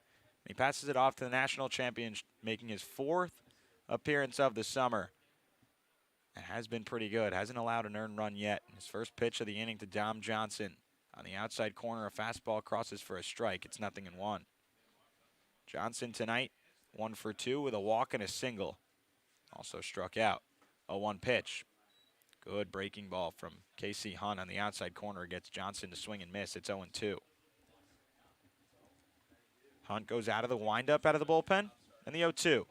He passes it off to the national champion, making his 4th appearance of the summer. And has been pretty good. Hasn't allowed an earned run yet. His first pitch of the inning to Dom Johnson. On the outside corner, a fastball crosses for a strike. It's 0-1. Johnson tonight, 1 for 2 with a walk and a single. Also struck out. 0-1 pitch. Good breaking ball from KC Hunt on the outside corner. Gets Johnson to swing and miss. It's 0-2. Hunt goes out of the windup, out of the bullpen, and the 0-2.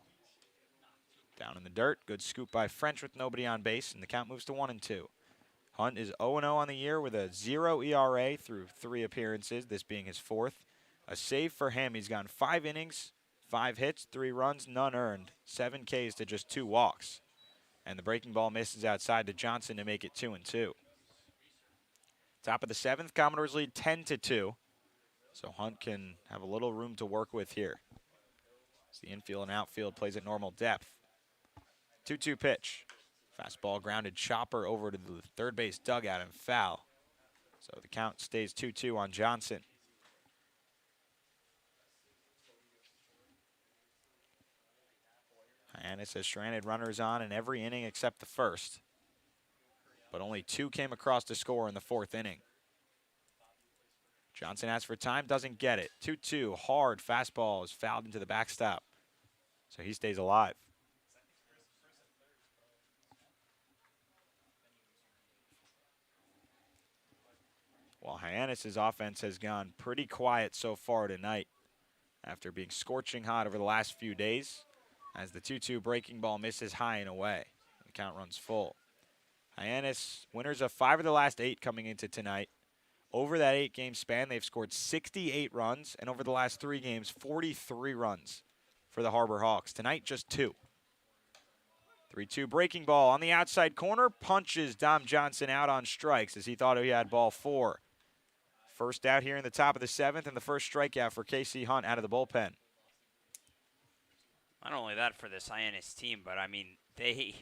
Down in the dirt. Good scoop by French with nobody on base, and the count moves to 1-2. Hunt is 0-0 on the year with a 0 ERA through 3 appearances, this being his 4th. A save for him. He's gone 5 innings, 5 hits, 3 runs, none earned, 7 Ks to just 2 walks. And the breaking ball misses outside to Johnson to make it 2-2. Top of the 7th, Commodores lead 10-2. So Hunt can have a little room to work with here. As the infield and outfield plays at normal depth. 2-2 pitch. Fastball grounded chopper over to the third base dugout and foul. So the count stays 2-2 on Johnson. Hyannis has stranded runners on in every inning except the first. But only 2 came across to score in the 4th inning. Johnson asks for time, doesn't get it. 2-2, hard fastball is fouled into the backstop. So he stays alive. While Hyannis' offense has gone pretty quiet so far tonight after being scorching hot over the last few days, as the 2-2 breaking ball misses high and away. The count runs full. Hyannis, winners of 5 of the last 8 coming into tonight. Over that 8-game span, they've scored 68 runs, and over the last 3 games, 43 runs for the Harbor Hawks. Tonight, just 2. 3-2 breaking ball on the outside corner, punches Dom Johnson out on strikes as he thought he had ball 4. First out here in the top of the 7th, and the first strikeout for KC Hunt out of the bullpen. Not only that for this Hyannis team, but I mean, they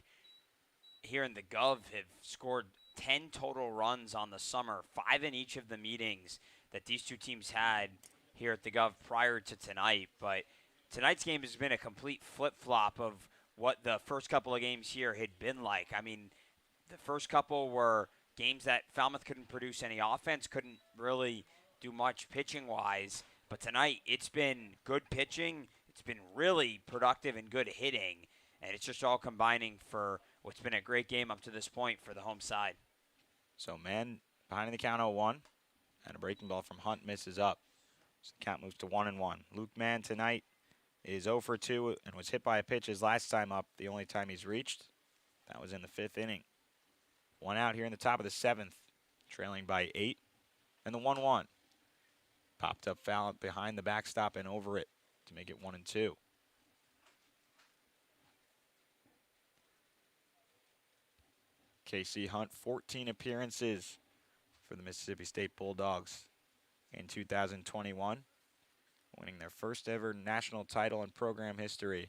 here in the Gov have scored 10 total runs on the summer, 5 in each of the meetings that these two teams had here at the Gov prior to tonight. But tonight's game has been a complete flip-flop of what the first couple of games here had been like. I mean, the first couple were games that Falmouth couldn't produce any offense, couldn't really do much pitching-wise. But tonight, it's been good pitching. It's been really productive and good hitting, and it's just all combining for what's been a great game up to this point for the home side. So man behind the count 0-1, and a breaking ball from Hunt misses up. So the count moves to 1-1. Luke Mann tonight is 0 for 2 and was hit by a pitch his last time up, the only time he's reached. That was in the 5th inning. 1 out here in the top of the 7th, trailing by 8, and the 1-1. Popped up foul behind the backstop and over it to make it 1-2. KC Hunt, 14 appearances for the Mississippi State Bulldogs in 2021, winning their first ever national title in program history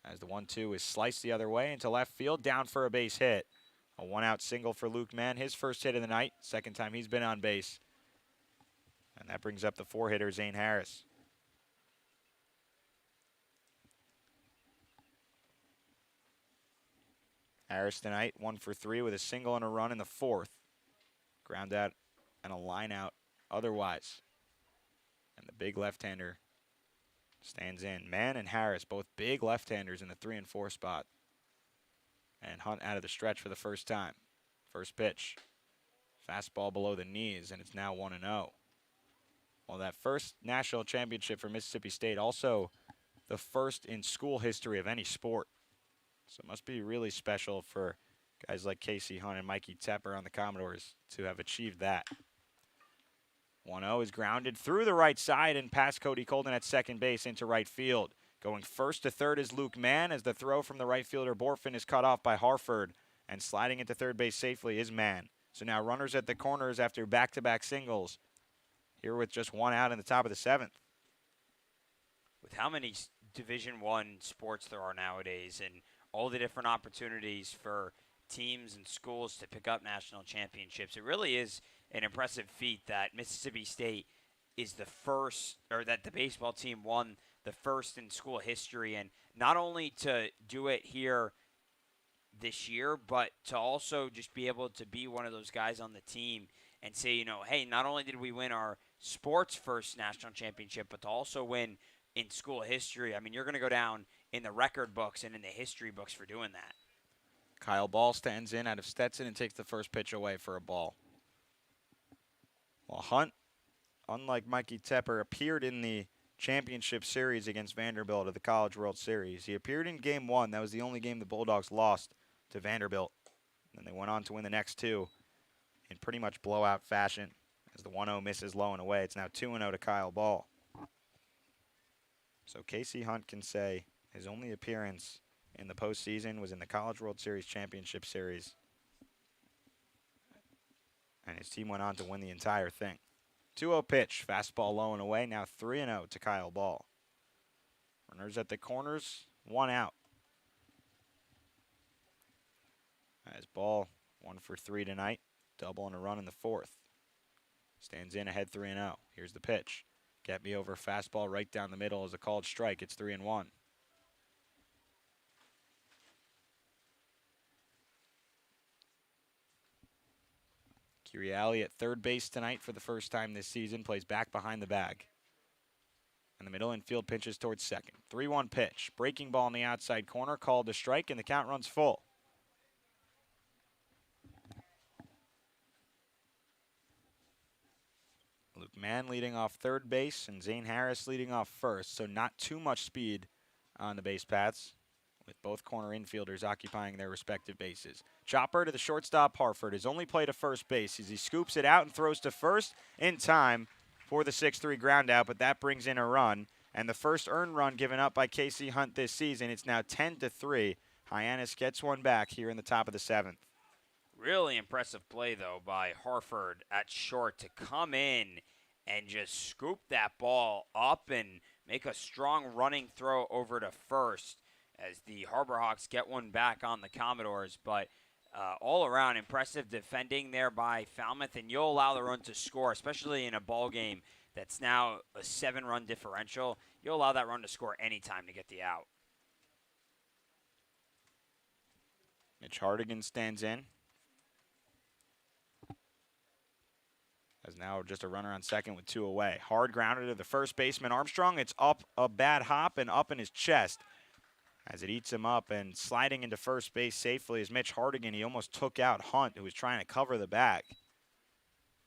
as the 1-2 is sliced the other way into left field, down for a base hit. A 1-out single for Luke Mann, his first hit of the night, second time he's been on base. And that brings up the 4-hitter, Zane Harris. Harris tonight, 1 for 3 with a single and a run in the 4th. Ground out and a line out otherwise. And the big left-hander stands in. Mann and Harris, both big left-handers in the 3 and 4 spot. And Hunt out of the stretch for the first time. First pitch. Fastball below the knees, and it's now 1-0. Well, that first national championship for Mississippi State, also the first in school history of any sport. So it must be really special for guys like KC Hunt and Mikey Tepper on the Commodores to have achieved that. 1-0 is grounded through the right side and past Cody Colden at second base into right field. Going first to third is Luke Mann as the throw from the right fielder Borfin is cut off by Harford. And sliding into third base safely is Mann. So now runners at the corners after back-to-back singles. Here with just 1 out in the top of the 7th. With how many Division I sports there are nowadays and all the different opportunities for teams and schools to pick up national championships. It really is an impressive feat that Mississippi State is the first, or that the baseball team won the first in school history, and not only to do it here this year, but to also just be able to be one of those guys on the team and say, hey, not only did we win our sports first national championship, but to also win in school history. I mean, you're going to go down in the record books and in the history books for doing that. Kyle Ball stands in out of Stetson and takes the first pitch away for a ball. Well, Hunt, unlike Mikey Tepper, appeared in the championship series against Vanderbilt at the College World Series. He appeared in Game 1. That was the only game the Bulldogs lost to Vanderbilt. And they went on to win the next two in pretty much blowout fashion as the 1-0 misses low and away. It's now 2-0 to Kyle Ball. So Casey Hunt can say his only appearance in the postseason was in the College World Series Championship Series. And his team went on to win the entire thing. 2-0 pitch, fastball low and away, now 3-0 to Kyle Ball. Runners at the corners, 1 out. As Ball 1 for 3 tonight, double and a run in the fourth. Stands in ahead 3-0. Here's the pitch. Get me over fastball right down the middle is a called strike. It's 3-1. Curiali at third base tonight for the first time this season. Plays back behind the bag. And the middle infield pitches towards second. 3-1 pitch. Breaking ball in the outside corner. Called to strike, and the count runs full. Luke Mann leading off third base and Zane Harris leading off first. So not too much speed on the base paths, with both corner infielders occupying their respective bases. Chopper to the shortstop. Harford has only played to first base as he scoops it out and throws to first in time for the 6-3 ground out, but that brings in a run. And the first earned run given up by Casey Hunt this season. It's now 10-3. Hyannis gets one back here in the top of the seventh. Really impressive play, though, by Harford at short to come in and just scoop that ball up and make a strong running throw over to first as the Harbor Hawks get one back on the Commodores. But all around, impressive defending there by Falmouth, and you'll allow the run to score, especially in a ball game that's now a 7-run differential. You'll allow that run to score anytime to get the out. Mitch Hardigan stands in. As now just a runner on second with 2 away. Hard grounder to the first baseman Armstrong. It's up a bad hop and up in his chest as it eats him up, and sliding into first base safely is Mitch Hardigan. He almost took out Hunt, who was trying to cover the bag.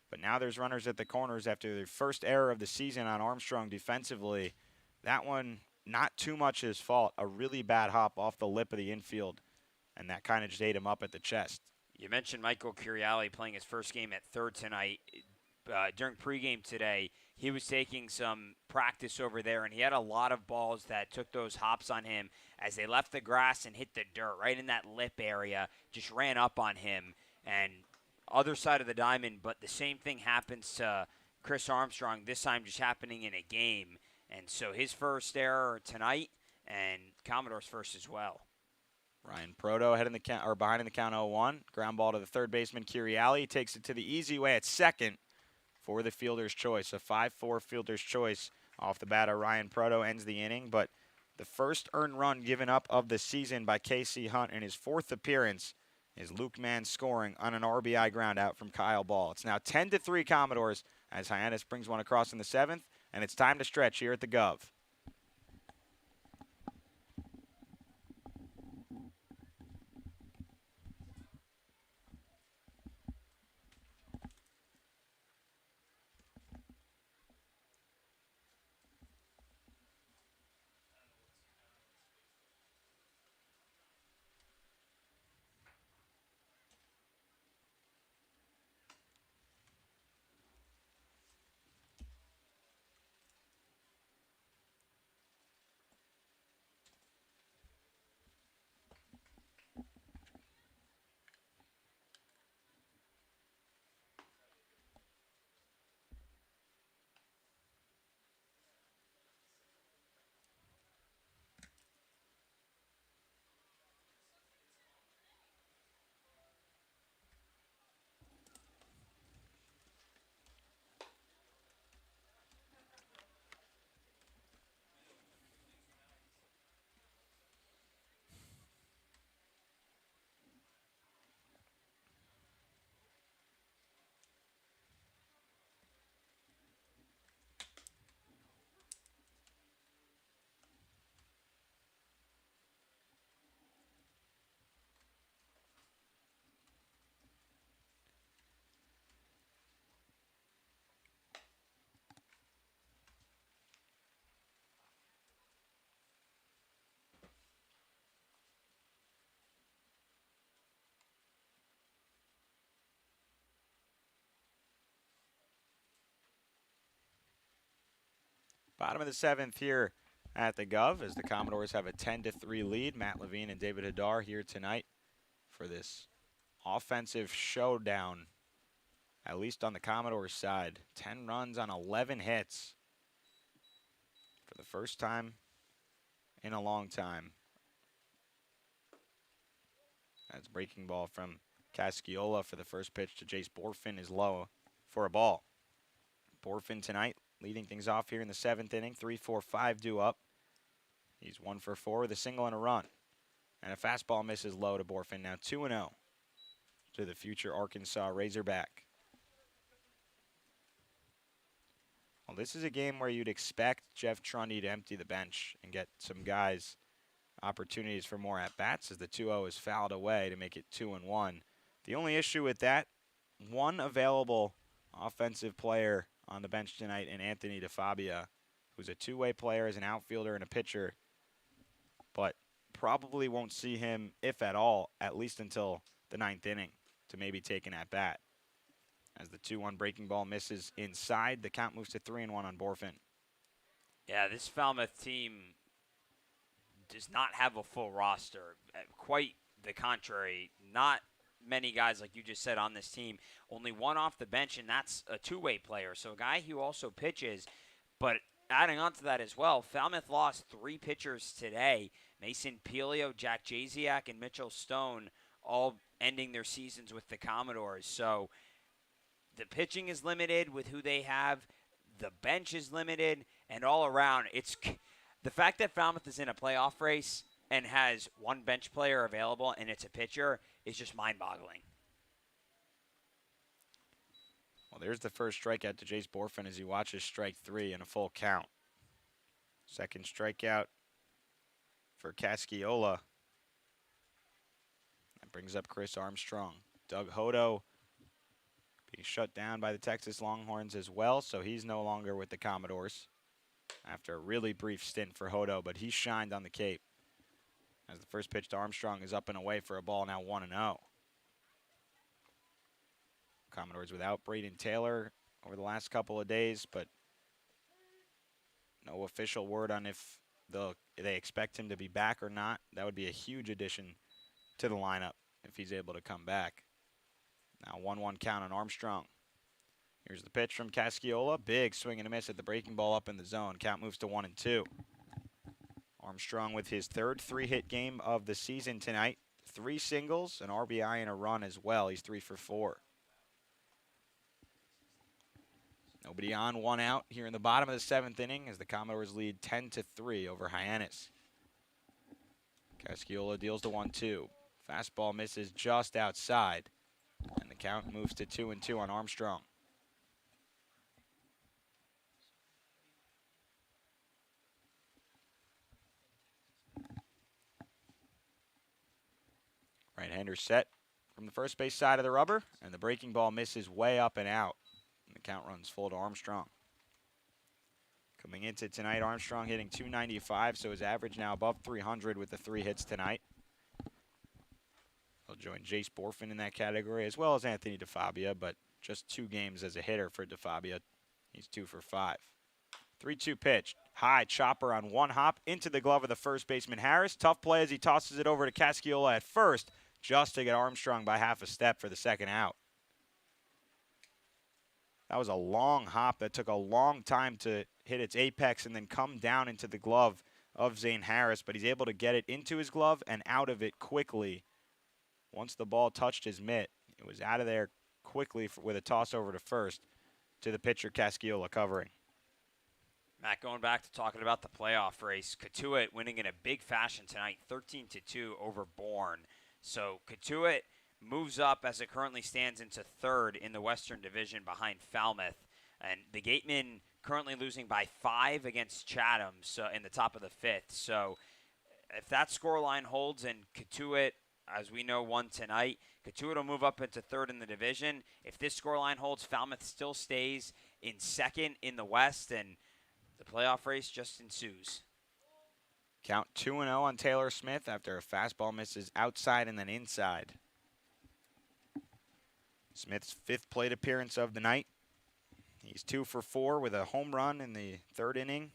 But now there's runners at the corners after the first error of the season on Armstrong defensively. That one, not too much his fault. A really bad hop off the lip of the infield, and that kind of just ate him up at the chest. You mentioned Michael Curiali playing his first game at third tonight. During pregame today, he was taking some practice over there, and he had a lot of balls that took those hops on him as they left the grass and hit the dirt right in that lip area, just ran up on him. And other side of the diamond, but the same thing happens to Chris Armstrong, this time just happening in a game. And so his first error tonight, and Commodores first as well. Ryan Proto ahead in the count, or behind in the count 0-1. Ground ball to the third baseman Curiali. Takes it to the easy way at second for the fielder's choice. A 5-4 fielder's choice off the bat of Ryan Proto ends the inning, but the first earned run given up of the season by Casey Hunt in his fourth appearance is Luke Mann scoring on an RBI ground out from Kyle Ball. It's now 10-3 Commodores as Hyannis brings one across in the seventh, and it's time to stretch here at the Gov. Bottom of the 7th here at the Gov as the Commodores have a 10-3 lead. Matt Levine and David Hadar here tonight for this offensive showdown, at least on the Commodores side. 10 runs on 11 hits for the first time in a long time. That's breaking ball from Casciola for the first pitch to Jace Borfin is low for a ball. Borfin tonight leading things off here in the 7th inning. 3-4-5 due up. He's 1 for 4 with a single and a run. And a fastball misses low to Borfin. Now 2-0 to the future Arkansas Razorback. Well, this is a game where you'd expect Jeff Trundy to empty the bench and get some guys opportunities for more at-bats as the 2-0 is fouled away to make it 2-1. The only issue with that, one available offensive player on the bench tonight in Anthony DeFabia, who's a two-way player as an outfielder and a pitcher, but probably won't see him, if at all, at least until the 9th inning to maybe take an at-bat. As the 2-1 breaking ball misses inside, the count moves to 3-1 on Borfin. Yeah, this Falmouth team does not have a full roster. Quite the contrary. Not many guys, like you just said, on this team. Only one off the bench, and that's a two-way player. So a guy who also pitches. But adding on to that as well, Falmouth lost 3 pitchers today. Mason Pelio, Jack Jasiak, and Mitchell Stone all ending their seasons with the Commodores. So the pitching is limited with who they have. The bench is limited. And all around, it's the fact that Falmouth is in a playoff race and has one bench player available and it's a pitcher is just mind-boggling. Well, there's the first strikeout to Jace Borfin as he watches strike 3 in a full count. Second strikeout for Casciola. That brings up Chris Armstrong. Doug Hodo being shut down by the Texas Longhorns as well, so he's no longer with the Commodores after a really brief stint for Hodo, but he shined on the Cape. As the first pitch to Armstrong is up and away for a ball, now 1-0. Commodores without Braden Taylor over the last couple of days, but no official word on if they expect him to be back or not. That would be a huge addition to the lineup if he's able to come back. Now 1-1 count on Armstrong. Here's the pitch from Casciola. Big swing and a miss at the breaking ball up in the zone. Count moves to 1-2. Armstrong with his third 3-hit game of the season tonight. 3 singles, an RBI, and a run as well. He's 3 for 4. Nobody on, 1 out here in the bottom of the 7th inning as the Commodores lead 10-3 over Hyannis. Casciola deals to 1-2. Fastball misses just outside, and the count moves to 2-2 on Armstrong. Right-hander set from the first base side of the rubber, and the breaking ball misses way up and out. And the count runs full to Armstrong. Coming into tonight, Armstrong hitting .295, so his average now above 300 with the 3 hits tonight. He'll join Jace Borfin in that category, as well as Anthony DeFabia, but just 2 games as a hitter for DeFabia. He's 2 for 5. 3-2 pitch. High chopper on 1 hop into the glove of the first baseman Harris. Tough play as he tosses it over to Casciola at first, just to get Armstrong by half a step for the second out. That was a long hop that took a long time to hit its apex and then come down into the glove of Zane Harris, but he's able to get it into his glove and out of it quickly. Once the ball touched his mitt, it was out of there quickly with a toss over to first to the pitcher Casciola covering. Matt, going back to talking about the playoff race, Katuitt winning in a big fashion tonight, 13-2 over Bourne. So Katuitt moves up as it currently stands into 3rd in the Western Division behind Falmouth. And the Gatemen currently losing by 5 against Chatham in the top of the 5th. So if that scoreline holds and Katuitt, as we know, won tonight, Katuitt will move up into 3rd in the division. If this scoreline holds, Falmouth still stays in 2nd in the West, and the playoff race just ensues. Count 2-0 on Taylor Smith after a fastball misses outside and then inside. Smith's 5th plate appearance of the night. He's 2 for 4 with a home run in the 3rd inning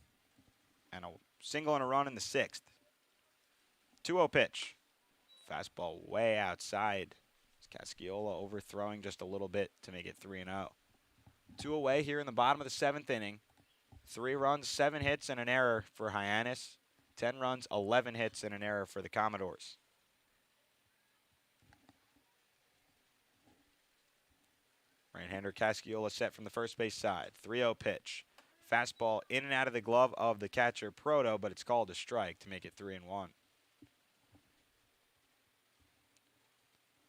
and a single and a run in the 6th. 2-0 pitch. Fastball way outside. Casciola overthrowing just a little bit to make it 3-0. 2 away here in the bottom of the 7th inning. 3 runs, 7 hits, and an error for Hyannis. 10 runs, 11 hits, and an error for the Commodores. Right-hander Casciola set from the first base side. 3-0 pitch. Fastball in and out of the glove of the catcher Proto, but it's called a strike to make it 3-1.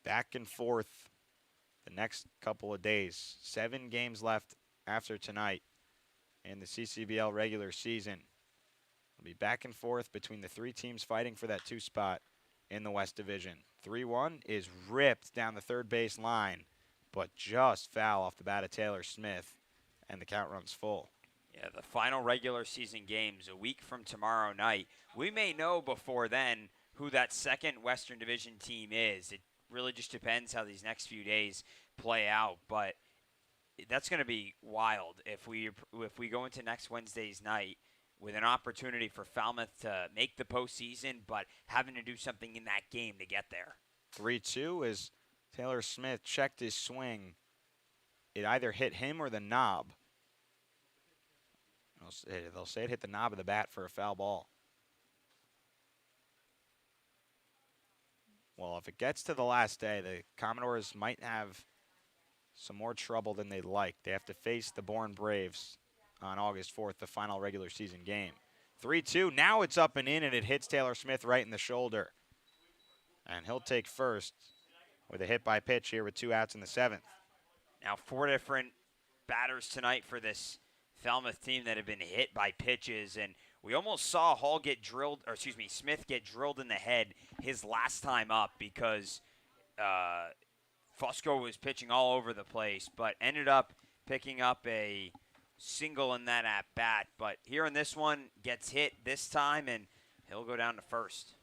Back and forth the next couple of days. 7 games left after tonight in the CCBL regular season. It'll be back and forth between the 3 teams fighting for that 2 spot in the West Division. 3-1 is ripped down the third base line, but just foul off the bat of Taylor Smith, and the count runs full. Yeah, the final regular season games a week from tomorrow night. We may know before then who that second Western Division team is. It really just depends how these next few days play out, but that's going to be wild if we go into next Wednesday's night with an opportunity for Falmouth to make the postseason, but having to do something in that game to get there. 3-2 as Taylor Smith checked his swing. It either hit him or the knob. They'll say it hit the knob of the bat for a foul ball. Well, if it gets to the last day, the Commodores might have some more trouble than they'd like. They have to face the Bourne Braves on August 4th, the final regular season game. 3-2, now it's up and in, and it hits Taylor Smith right in the shoulder. And he'll take first with a hit by pitch here with 2 outs in the 7th. Now 4 different batters tonight for this Falmouth team that have been hit by pitches, and we almost saw Smith get drilled in the head his last time up because Fusco was pitching all over the place, but ended up picking up a single in that at bat. But here in this one, gets hit this time, and he'll go down to first.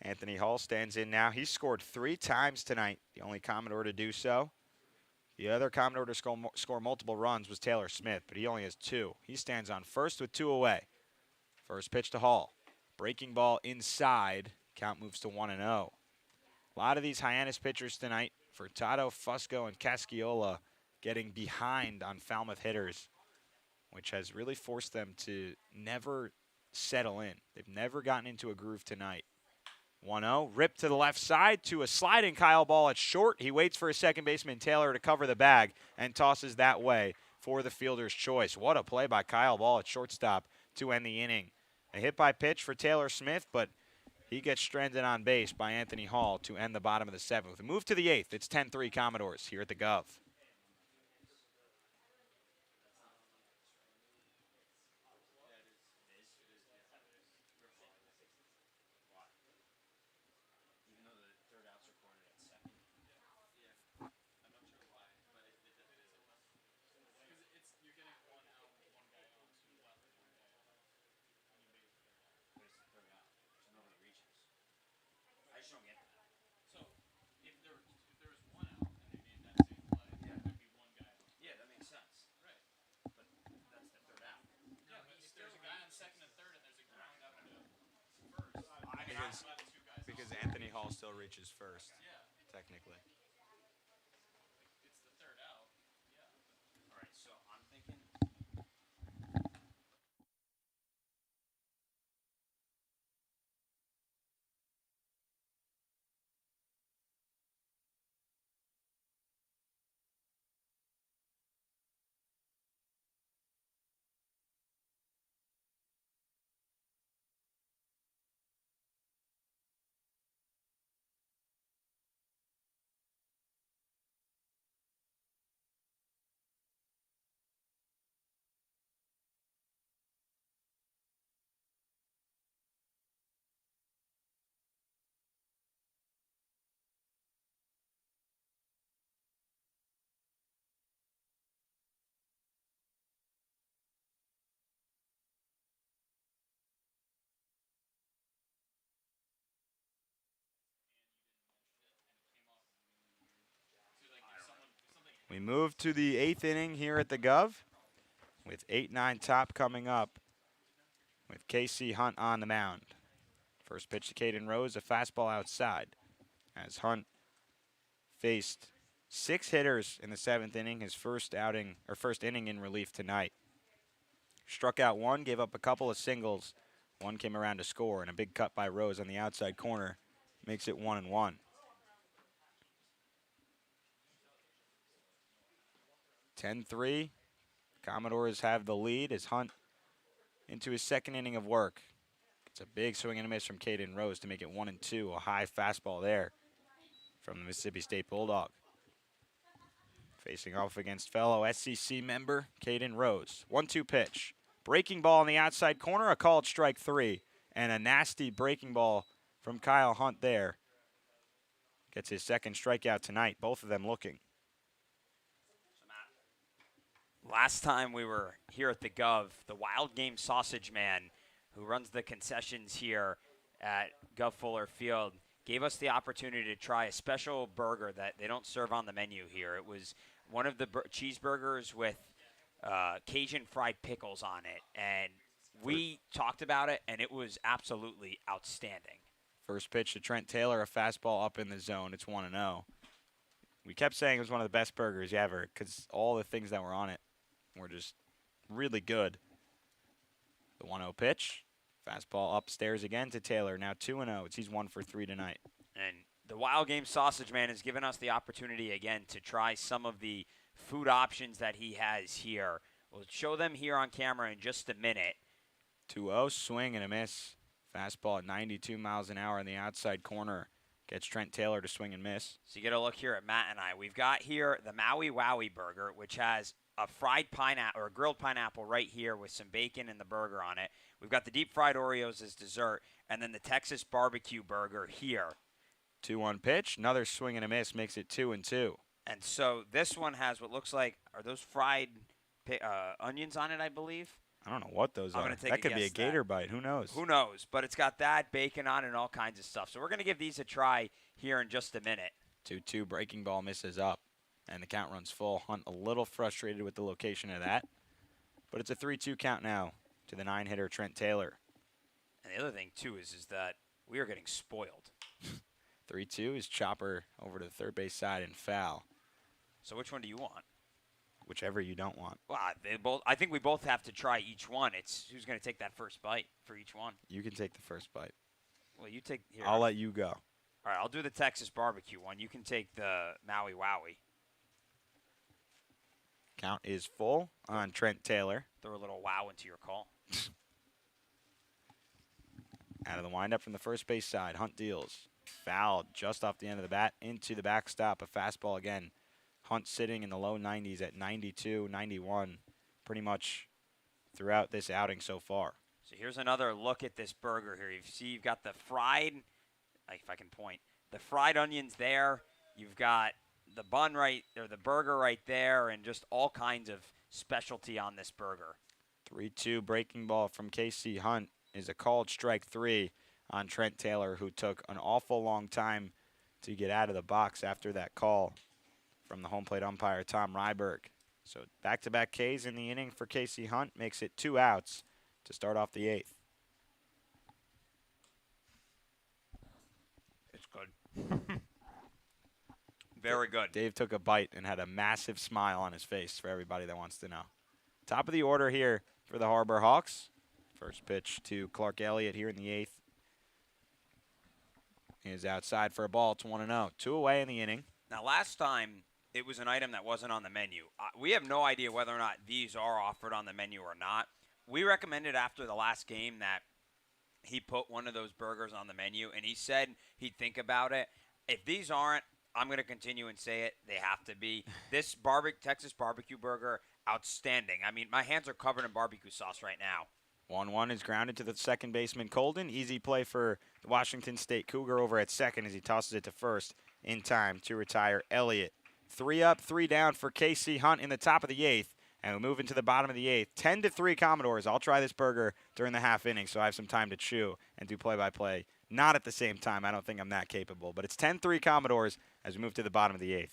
Anthony Hall stands in now. He's scored 3 times tonight, the only Commodore to do so. The other Commodore to score multiple runs was Taylor Smith, but he only has 2. He stands on first with 2 away. First pitch to Hall. Breaking ball inside. Count moves to 1-0. A lot of these Hyannis pitchers tonight, Furtado, Fusco, and Casciola, getting behind on Falmouth hitters, which has really forced them to never settle in. They've never gotten into a groove tonight. 1-0, ripped to the left side to a sliding Kyle ball at short. He waits for his second baseman Taylor to cover the bag and tosses that way for the fielder's choice. What a play by Kyle Ball at shortstop to end the inning. A hit by pitch for Taylor Smith, but he gets stranded on base by Anthony Hall to end the bottom of the 7th. Move to the 8th. It's 10-3 Commodores here at the Gov. Because Anthony Hall still reaches first, technically. It's the third out. Yeah. All right, so I'm thinking. We move to the 8th inning here at the Gov. with 8-9 top coming up with Casey Hunt on the mound. First pitch to Caden Rose, a fastball outside. As Hunt faced 6 hitters in the 7th inning, his first inning in relief tonight. Struck out 1, gave up a couple of singles. 1 came around to score, and a big cut by Rose on the outside corner makes it 1-1. 10-3. Commodores have the lead as Hunt into his 2nd inning of work. It's a big swing and a miss from Caden Rose to make it 1-2. A high fastball there from the Mississippi State Bulldog. Facing off against fellow SEC member Caden Rose. 1-2 pitch. Breaking ball in the outside corner, a called strike 3. And a nasty breaking ball from Kyle Hunt there. Gets his 2nd strikeout tonight, both of them looking. Last time we were here at the Gov, the Wild Game Sausage Man, who runs the concessions here at Gov Fuller Field, gave us the opportunity to try a special burger that they don't serve on the menu here. It was one of the cheeseburgers with Cajun fried pickles on it, and we talked about it, and it was absolutely outstanding. First pitch to Trent Taylor, a fastball up in the zone. It's 1-0. We kept saying it was one of the best burgers ever because all the things that were on it were just really good. The 1-0 pitch. Fastball upstairs again to Taylor. Now 2-0. He's 1 for 3 tonight. And the Wild Game Sausage Man has given us the opportunity again to try some of the food options that he has here. We'll show them here on camera in just a minute. 2-0, swing and a miss. Fastball at 92 miles an hour in the outside corner. Gets Trent Taylor to swing and miss. So you get a look here at Matt and I. We've got here the Maui Wowie Burger, which has a fried pineapple or a grilled pineapple right here with some bacon and the burger on it. We've got the deep fried Oreos as dessert, and then the Texas barbecue burger here. 2-1 pitch, another swing and a miss makes it 2-2. And so this one has what looks like, are those fried onions on it, I believe? I don't know what those I'm are. gonna take That a could be a guess gator bite. Who knows? Who knows? But it's got that, bacon on it, and all kinds of stuff. So we're going to give these a try here in just a minute. 2-2, breaking ball misses up, and the count runs full. Hunt a little frustrated with the location of that, but it's a 3-2 count now to the 9-hitter Trent Taylor. And the other thing, too, is that we are getting spoiled. 3-2 is chopper over to the third base side and foul. So which one do you want? Whichever you don't want. Well, I think we both have to try each one. It's who's going to take that first bite for each one. You can take the first bite. Well, you take here. I'll let you go. All right, I'll do the Texas barbecue one. You can take the Maui Wowie. Count is full on Trent Taylor. Throw a little wow into your call. Out of the windup from the first base side, Hunt deals. Fouled just off the end of the bat into the backstop. A fastball again. Hunt sitting in the low 90s at 92, 91, pretty much throughout this outing so far. So here's another look at this burger here. You see you've got the fried, if I can point, the fried onions there. You've got the bun right, or the burger right there, and just all kinds of specialty on this burger. 3-2 breaking ball from Casey Hunt is a called strike 3 on Trent Taylor, who took an awful long time to get out of the box after that call from the home plate umpire, Tom Ryberg. So back-to-back Ks in the inning for Casey Hunt makes it 2 outs to start off the 8th. It's good. Very good. Dave took a bite and had a massive smile on his face for everybody that wants to know. Top of the order here for the Harbor Hawks. First pitch to Clark Elliott here in the 8th. He is outside for a ball. It's 1-0. 2 away in the inning. Now, last time, it was an item that wasn't on the menu. We have no idea whether or not these are offered on the menu or not. We recommended after the last game that he put one of those burgers on the menu, and he said he'd think about it. If these aren't, I'm going to continue and say it. They have to be. This Texas barbecue burger, outstanding. I mean, my hands are covered in barbecue sauce right now. 1-1 is grounded to the second baseman, Colden. Easy play for the Washington State Cougar over at second as he tosses it to first in time to retire Elliott. 3 up, 3 down for Casey Hunt in the top of the 8th. And we move into the bottom of the 8th. 10-3 Commodores. I'll try this burger during the half inning so I have some time to chew and do play-by-play. Not at the same time. I don't think I'm that capable. But it's 10-3 Commodores as we move to the bottom of the 8th.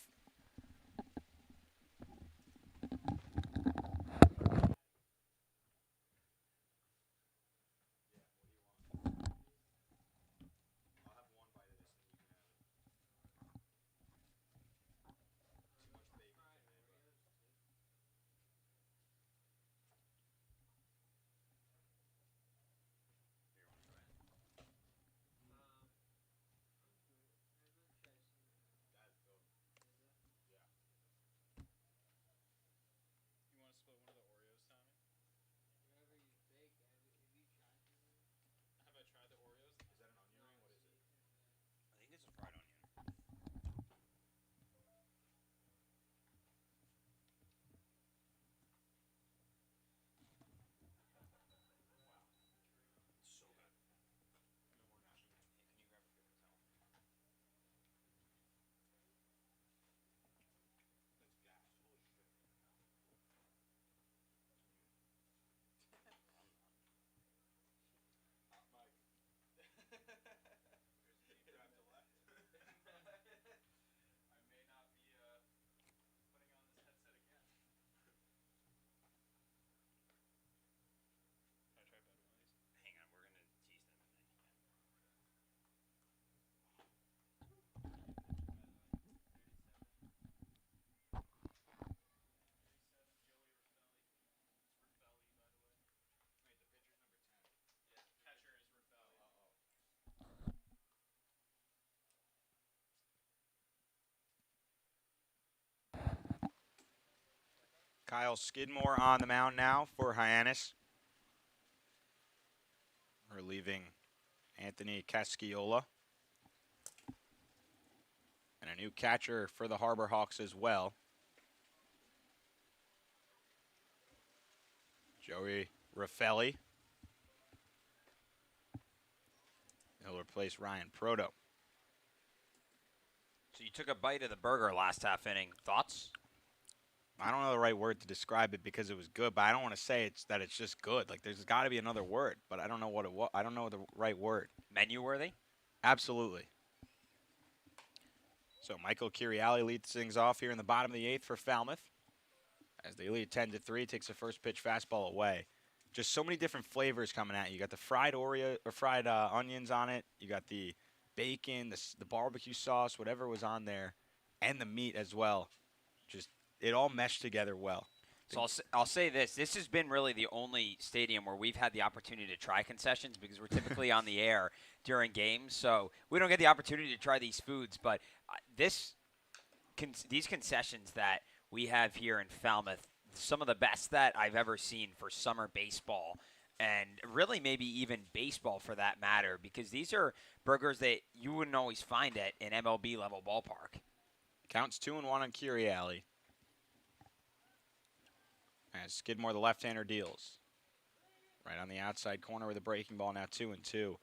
Kyle Skidmore on the mound now for Hyannis. Relieving Anthony Casciola. And a new catcher for the Harbor Hawks as well. Joey Raffelli. He'll replace Ryan Proto. So you took a bite of the burger last half inning. Thoughts? I don't know the right word to describe it because it was good, but I don't want to say that it's just good. Like there's got to be another word, but I don't know what it was. I don't know the right word. Menu worthy? Absolutely. So Michael Curiali leads things off here in the bottom of the 8th for Falmouth. As they lead 10-3, takes the first pitch fastball away. Just so many different flavors coming at you. You got the fried Oreo or fried onions on it. You got the bacon, the barbecue sauce, whatever was on there, and the meat as well. Just it all meshed together well. So I'll say this. This has been really the only stadium where we've had the opportunity to try concessions because we're typically on the air during games. So we don't get the opportunity to try these foods. But these concessions that we have here in Falmouth, some of the best that I've ever seen for summer baseball and really maybe even baseball for that matter, because these are burgers that you wouldn't always find at an MLB level ballpark. Counts 2-1 on Curiali. As Skidmore, the left-hander, deals. Right on the outside corner with a breaking ball, now 2-2.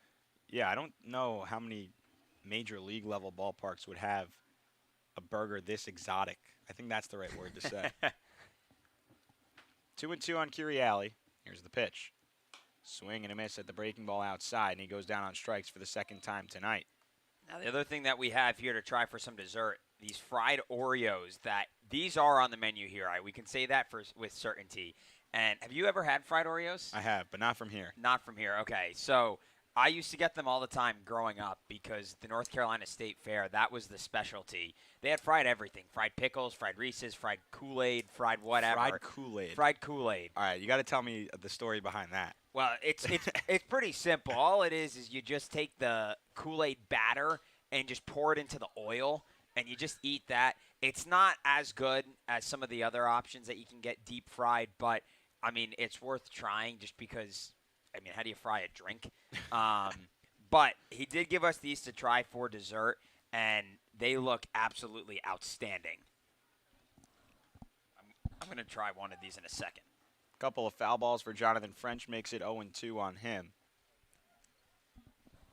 Yeah, I don't know how many major league level ballparks would have a burger this exotic. I think that's the right word to say. 2-2 on Curiali. Here's the pitch. Swing and a miss at the breaking ball outside, and he goes down on strikes for the second time tonight. Now, the other thing that we have here to try for some dessert, these fried Oreos, these are on the menu here. We can say that with certainty. And have you ever had fried Oreos? I have, but not from here. Not from here. Okay. So I used to get them all the time growing up because the North Carolina State Fair, that was the specialty. They had fried everything. Fried pickles, fried Reese's, fried Kool-Aid, fried whatever. Fried Kool-Aid. Fried Kool-Aid. All right, you got to tell me the story behind that. Well, it's pretty simple. All it is you just take the Kool-Aid batter and just pour it into the oil, and you just eat that. It's not as good as some of the other options that you can get deep fried, but, I mean, it's worth trying just because, I mean, how do you fry a drink? But he did give us these to try for dessert, and they look absolutely outstanding. I'm going to try one of these in a second. Couple of foul balls for Jonathan French makes it 0-2 on him.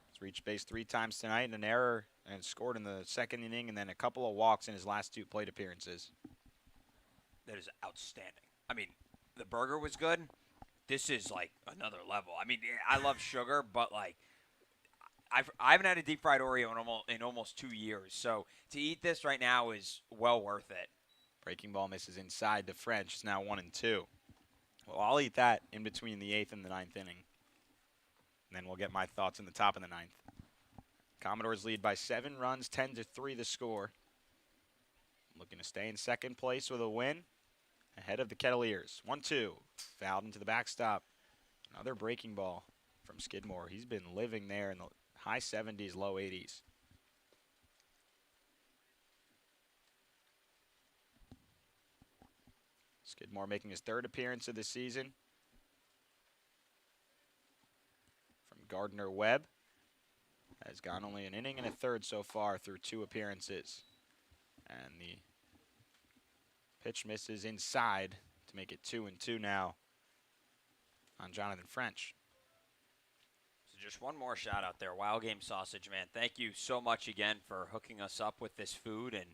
He's reached base 3 times tonight, and an error, and scored in the second inning, and then a couple of walks in his last 2 plate appearances. That is outstanding. I mean, the burger was good. This is like another level. I mean, I love sugar, but like I haven't had a deep fried Oreo in almost 2 years. So to eat this right now is well worth it. Breaking ball misses inside to French. It's now 1-2. Well, I'll eat that in between the 8th and the 9th inning. And then we'll get my thoughts in the top of the 9th. Commodores lead by 7 runs, 10-3 the score. Looking to stay in second place with a win. Ahead of the Kettleers. 1-2. Fouled into the backstop. Another breaking ball from Skidmore. He's been living there in the high 70s, low 80s. Skidmore making his 3rd appearance of the season. From Gardner Webb. Has gone only an inning and a third so far through 2 appearances. And the pitch misses inside to make it 2-2 now on Jonathan French. So just one more shout out there. Wild Game Sausage, man. Thank you so much again for hooking us up with this food. And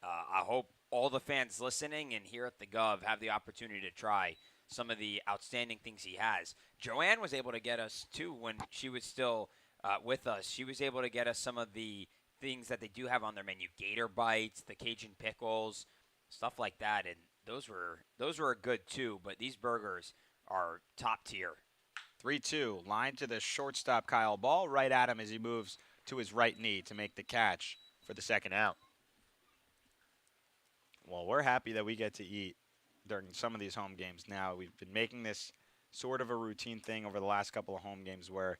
I hope all the fans listening and here at the Gov have the opportunity to try some of the outstanding things he has. Joanne was able to get us, too, when she was still with us. She was able to get us some of the things that they do have on their menu. Gator bites, the Cajun pickles, stuff like that. And those were good, too. But these burgers are top tier. 3-2. Line to the shortstop, Kyle. Ball right at him as he moves to his right knee to make the catch for the second out. Well, we're happy that we get to eat during some of these home games now. We've been making this sort of a routine thing over the last couple of home games where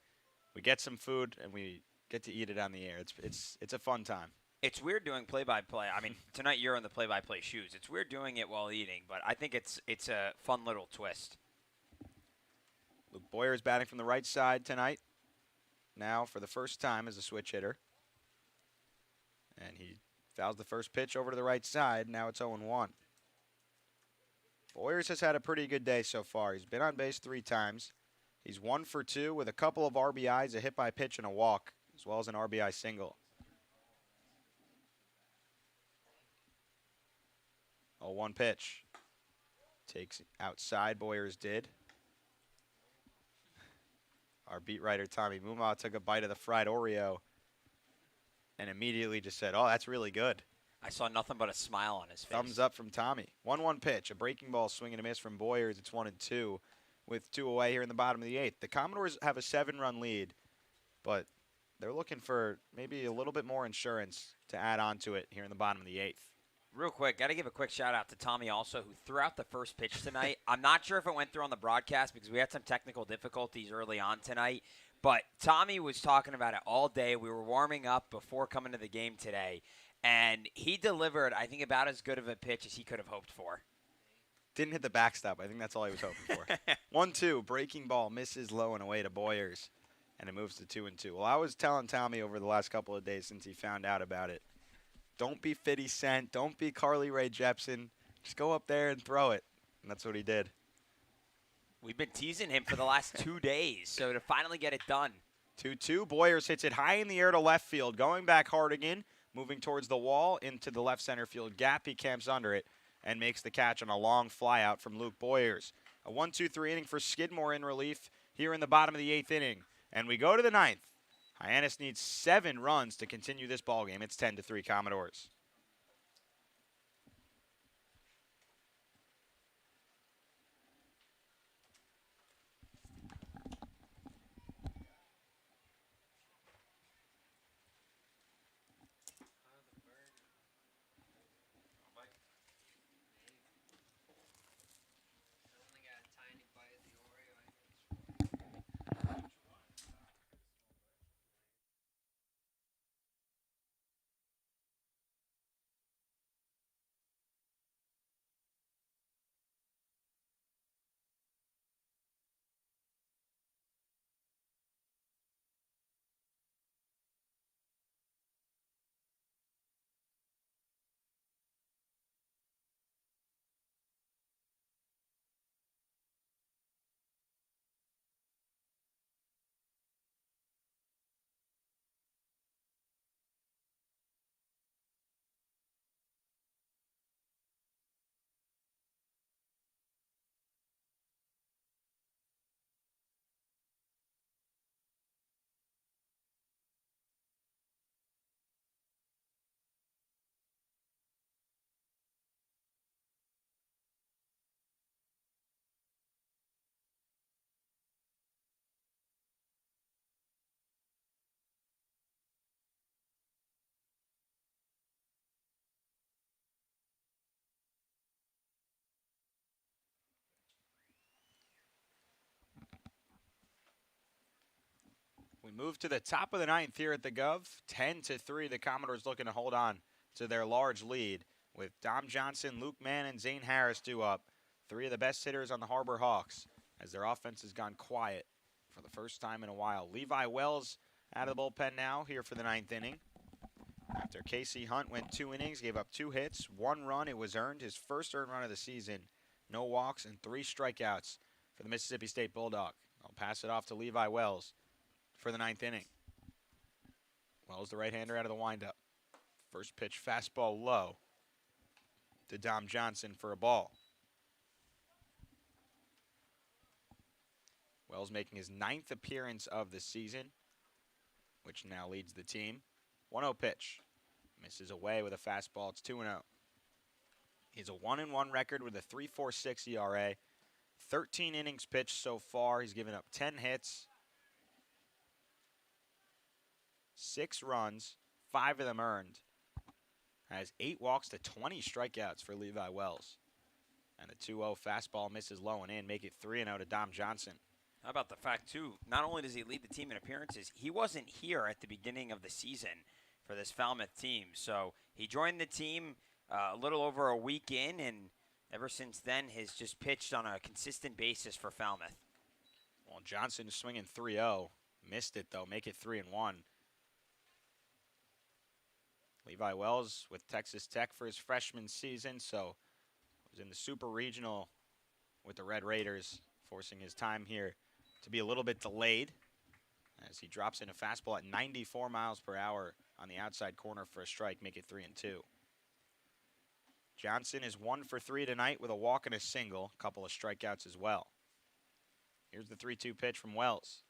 we get some food and we get to eat it on the air. It's a fun time. It's weird doing play-by-play. I mean, tonight you're in the play-by-play shoes. It's weird doing it while eating, but I think it's a fun little twist. Luke Boyers batting from the right side tonight. Now for the first time as a switch hitter. And he fouls the first pitch over to the right side. Now it's 0-1. Boyers has had a pretty good day so far. He's been on base 3 times. He's 1 for 2 with a couple of RBIs, a hit by pitch, and a walk, as well as an RBI single. 0-1 pitch. Takes outside, Boyers did. Our beat writer, Tommy Mumma, took a bite of the fried Oreo and immediately just said, oh, that's really good. I saw nothing but a smile on his face. Thumbs up from Tommy. 1-1 pitch. A breaking ball swing and a miss from Boyers. It's 1-2 with 2 away here in the bottom of the 8th. The Commodores have a 7-run lead, but they're looking for maybe a little bit more insurance to add on to it here in the bottom of the 8th. Real quick, got to give a quick shout-out to Tommy also, who threw out the first pitch tonight. I'm not sure if it went through on the broadcast because we had some technical difficulties early on tonight, but Tommy was talking about it all day. We were warming up before coming to the game today, and he delivered, I think, about as good of a pitch as he could have hoped for. Didn't hit the backstop. I think that's all he was hoping for. 1-2, breaking ball, misses low and away to Boyers, and it moves to 2-2. Well, I was telling Tommy over the last couple of days since he found out about it, don't be 50 Cent. Don't be Carly Rae Jepsen. Just go up there and throw it. And that's what he did. We've been teasing him for the last 2 days, so to finally get it done. 2-2. Boyers hits it high in the air to left field. Going back hard again. Moving towards the wall into the left center field gap. He camps under it and makes the catch on a long fly out from Luke Boyers. A 1-2-3 inning for Skidmore in relief here in the bottom of the 8th inning. And we go to the 9th. Hyannis needs 7 runs to continue this ballgame. It's 10-3 Commodores. We move to the top of the 9th here at the Gov. 10-3, the Commodores looking to hold on to their large lead with Dom Johnson, Luke Mann, and Zane Harris due up. 3 of the best hitters on the Harbor Hawks as their offense has gone quiet for the first time in a while. Levi Wells out of the bullpen now here for the 9th inning. After Casey Hunt went 2 innings, gave up 2 hits, 1 run. It was earned, his first earned run of the season. No walks and 3 strikeouts for the Mississippi State Bulldog. I'll pass it off to Levi Wells for the 9th inning. Wells, the right-hander, out of the windup. First pitch, fastball low to Dom Johnson for a ball. Wells making his 9th appearance of the season, which now leads the team. 1-0 pitch. Misses away with a fastball. It's 2-0. He's a 1-1 record with a 3.46 ERA. 13 innings pitched so far. He's given up 10 hits, 6 runs, 5 of them earned. Has 8 walks to 20 strikeouts for Levi Wells. And the 2-0 fastball misses low and in, make it 3-0 to Dom Johnson. How about the fact, too, not only does he lead the team in appearances, he wasn't here at the beginning of the season for this Falmouth team. So he joined the team a little over a week in, and ever since then has just pitched on a consistent basis for Falmouth. Well, Johnson is swinging 3-0. Missed it, though. Make it 3-1. Levi Wells with Texas Tech for his freshman season, so was in the Super Regional with the Red Raiders, forcing his time here to be a little bit delayed as he drops in a fastball at 94 miles per hour on the outside corner for a strike, make it 3-2. Johnson is 1 for 3 tonight with a walk and a single, a couple of strikeouts as well. Here's the 3-2 pitch from Wells.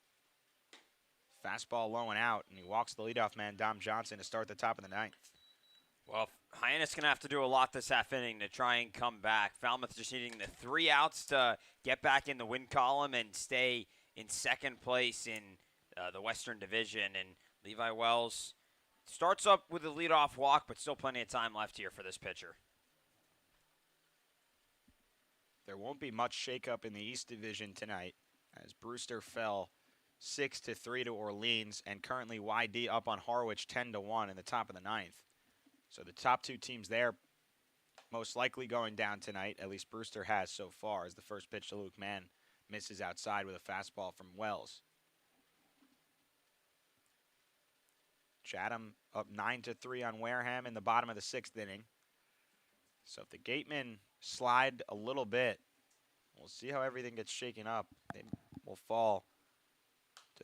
Fastball low and out, and he walks the leadoff man, Dom Johnson, to start the top of the ninth. Well, Hyannis going to have to do a lot this half inning to try and come back. Falmouth just needing the 3 outs to get back in the win column and stay in second place in the Western Division. And Levi Wells starts up with a leadoff walk, but still plenty of time left here for this pitcher. There won't be much shakeup in the East Division tonight as Brewster fell 6-3 to Orleans, and currently YD up on Harwich 10-1 in the top of the ninth. So the top 2 teams there most likely going down tonight, at least Brewster has so far, as the first pitch to Luke Mann misses outside with a fastball from Wells. Chatham up 9-3 on Wareham in the bottom of the 6th inning. So if the Gatemen slide a little bit, we'll see how everything gets shaken up. They will fall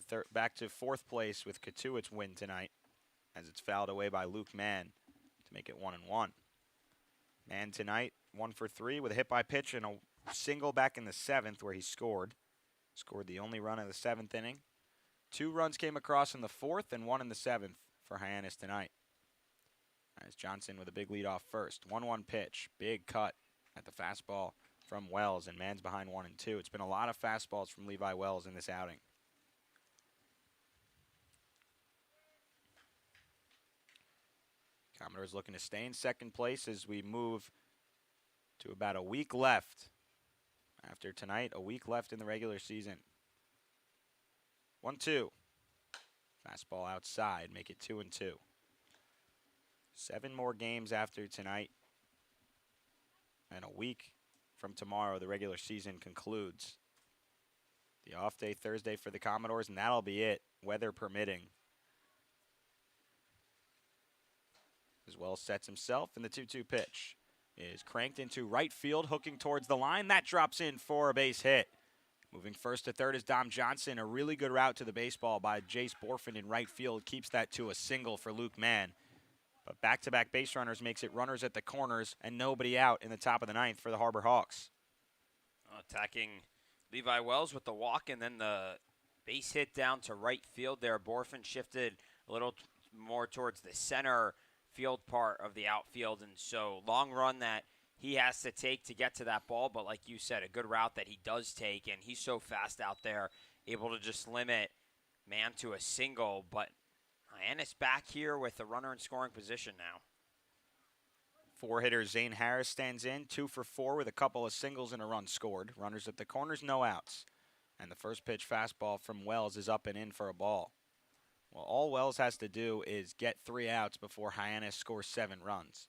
to back to 4th place with Katuitt's win tonight, as it's fouled away by Luke Mann to make it 1-1. Mann tonight 1 for 3 with a hit by pitch and a single back in the 7th where he scored. Scored the only run of the 7th inning. 2 runs came across in the 4th and 1 in the 7th for Hyannis tonight. As Johnson with a big lead off first. 1-1 pitch. Big cut at the fastball from Wells, and Mann's behind 1-2. It's been a lot of fastballs from Levi Wells in this outing. Commodores looking to stay in second place as we move to about a week left. After tonight, a week left in the regular season. 1-2. Fastball outside, make it 2-2. 7 more games after tonight. And a week from tomorrow, the regular season concludes. The off day Thursday for the Commodores, and that'll be it, weather permitting. As Wells sets himself, and the 2-2 pitch is cranked into right field, hooking towards the line. That drops in for a base hit. Moving first to third is Dom Johnson. A really good route to the baseball by Jace Borfin in right field. Keeps that to a single for Luke Mann. But back-to-back base runners makes it runners at the corners and nobody out in the top of the ninth for the Harbor Hawks. Attacking Levi Wells with the walk, and then the base hit down to right field there. Borfin shifted a little more towards the center field part of the outfield, and so long run that he has to take to get to that ball, but like you said, a good route that he does take, and he's so fast out there, able to just limit Mann to a single. But Hyannis back here with the runner in scoring position now. 4-hitter Zane Harris stands in, 2 for 4 with a couple of singles and a run scored. Runners at the corners, no outs. And the first pitch fastball from Wells is up and in for a ball. Well, all Wells has to do is get 3 outs before Hyannis scores 7 runs.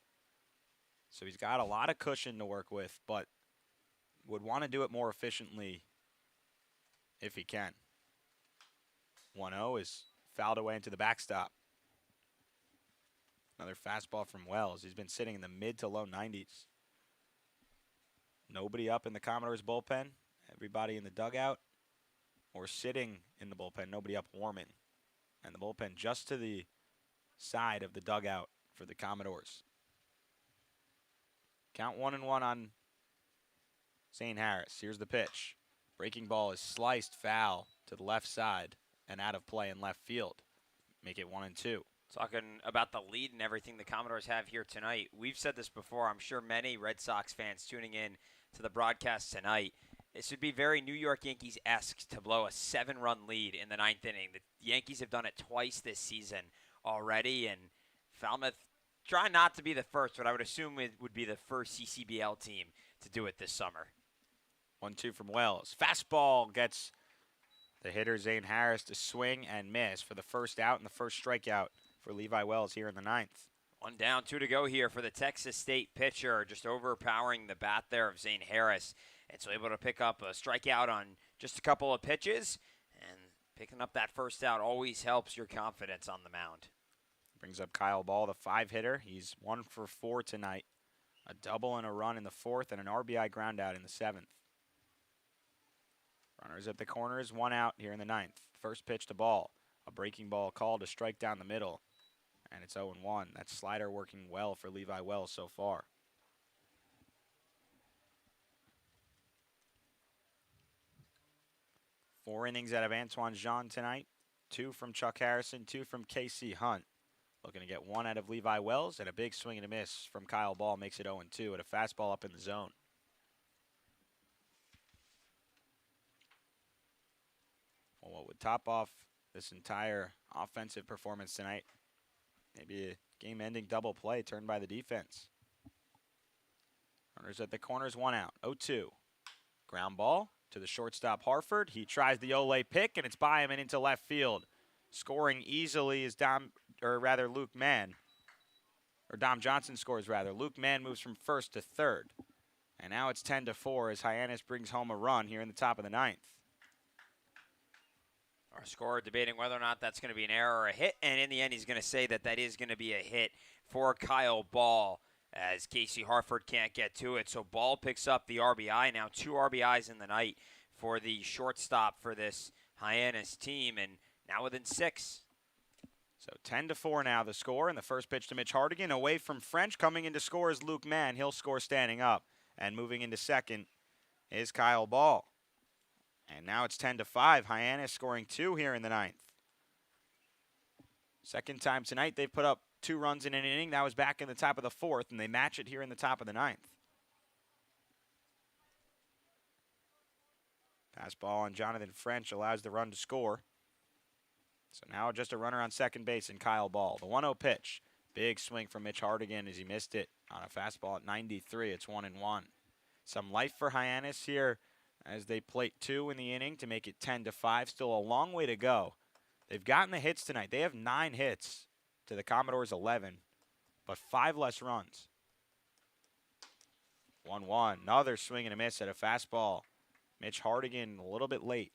So he's got a lot of cushion to work with, but would want to do it more efficiently if he can. 1-0 is fouled away into the backstop. Another fastball from Wells. He's been sitting in the mid to low 90s. Nobody up in the Commodores bullpen. Everybody in the dugout or sitting in the bullpen. Nobody up warming. And the bullpen just to the side of the dugout for the Commodores. Count 1-1 on Zane Harris. Here's the pitch. Breaking ball is sliced foul to the left side and out of play in left field. Make it 1-2. Talking about the lead and everything the Commodores have here tonight. We've said this before. I'm sure many Red Sox fans tuning in to the broadcast tonight. This would be very New York Yankees-esque to blow a 7-run lead in the 9th inning. The Yankees have done it twice this season already, and Falmouth try not to be the first, but I would assume it would be the first CCBL team to do it this summer. 1-2 from Wells. Fastball gets the hitter Zane Harris to swing and miss for the first out and the first strikeout for Levi Wells here in the ninth. 1 down, 2 to go here for the Texas State pitcher, just overpowering the bat there of Zane Harris. And so able to pick up a strikeout on just a couple of pitches. And picking up that first out always helps your confidence on the mound. Brings up Kyle Ball, the 5-hitter. He's 1 for 4 tonight. A double and a run in the 4th and an RBI ground out in the 7th. Runners at the corners, 1 out here in the 9th. First pitch to Ball. A breaking ball called to strike down the middle. And it's 0-1. That slider working well for Levi Wells so far. Four innings out of Antoine Jean tonight. 2 from Chuck Harrison, 2 from Casey Hunt. Looking to get 1 out of Levi Wells, and a big swing and a miss from Kyle Ball makes it 0-2 at a fastball up in the zone. Well, what would top off this entire offensive performance tonight? Maybe a game-ending double play turned by the defense. Runners at the corners, 1 out, 0-2. Ground ball to the shortstop Harford. He tries the Olay pick, and it's by him and into left field. Scoring easily is Luke Mann. Or Dom Johnson scores, rather. Luke Mann moves from first to third. And now it's 10-4 as Hyannis brings home a run here in the top of the 9th. Our scorer debating whether or not that's going to be an error or a hit. And in the end, he's going to say that that is going to be a hit for Kyle Ball as Casey Harford can't get to it. So Ball picks up the RBI. Now 2 RBIs in the night for the shortstop for this Hyannis team. And now within 6. So 10-4 now the score, and the first pitch to Mitch Hardigan. Away from French, coming in to score is Luke Mann. He'll score standing up. And moving into second is Kyle Ball. And now it's 10-5. Hyannis scoring 2 here in the 9th. Second time tonight they've put up 2 runs in an inning. That was back in the top of the 4th, and they match it here in the top of the 9th. Pass ball on Jonathan French allows the run to score. So now just a runner on second base and Kyle Ball. The 1-0 pitch. Big swing from Mitch Hardigan as he missed it on a fastball at 93. It's 1-1. Some life for Hyannis here as they plate 2 in the inning to make it 10-5. Still a long way to go. They've gotten the hits tonight. They have 9 hits to the Commodores 11, but 5 less runs. 1-1. Another swing and a miss at a fastball. Mitch Hardigan a little bit late.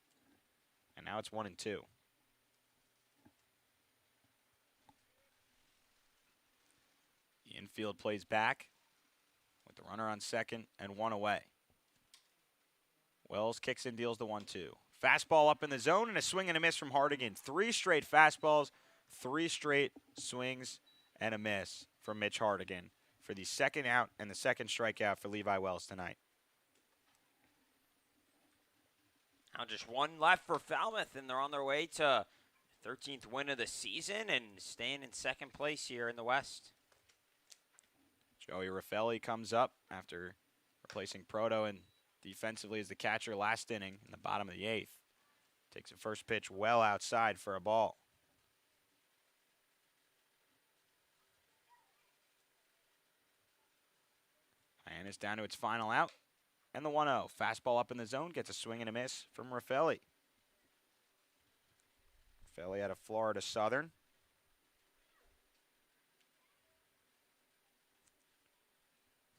And now it's 1-2. The infield plays back with the runner on second and 1 away. Wells kicks and deals the 1-2. Fastball up in the zone and a swing and a miss from Hardigan. 3 straight fastballs, 3 straight swings and a miss from Mitch Hardigan for the second out and the second strikeout for Levi Wells tonight. Now just 1 left for Falmouth, and they're on their way to 13th win of the season and staying in second place here in the West. Joey Raffelli comes up after replacing Proto and defensively as the catcher last inning in the bottom of the 8th. Takes a first pitch well outside for a ball. Hyannis down to its final out. And the 1-0. Fastball up in the zone. Gets a swing and a miss from Raffelli. Raffelli out of Florida Southern.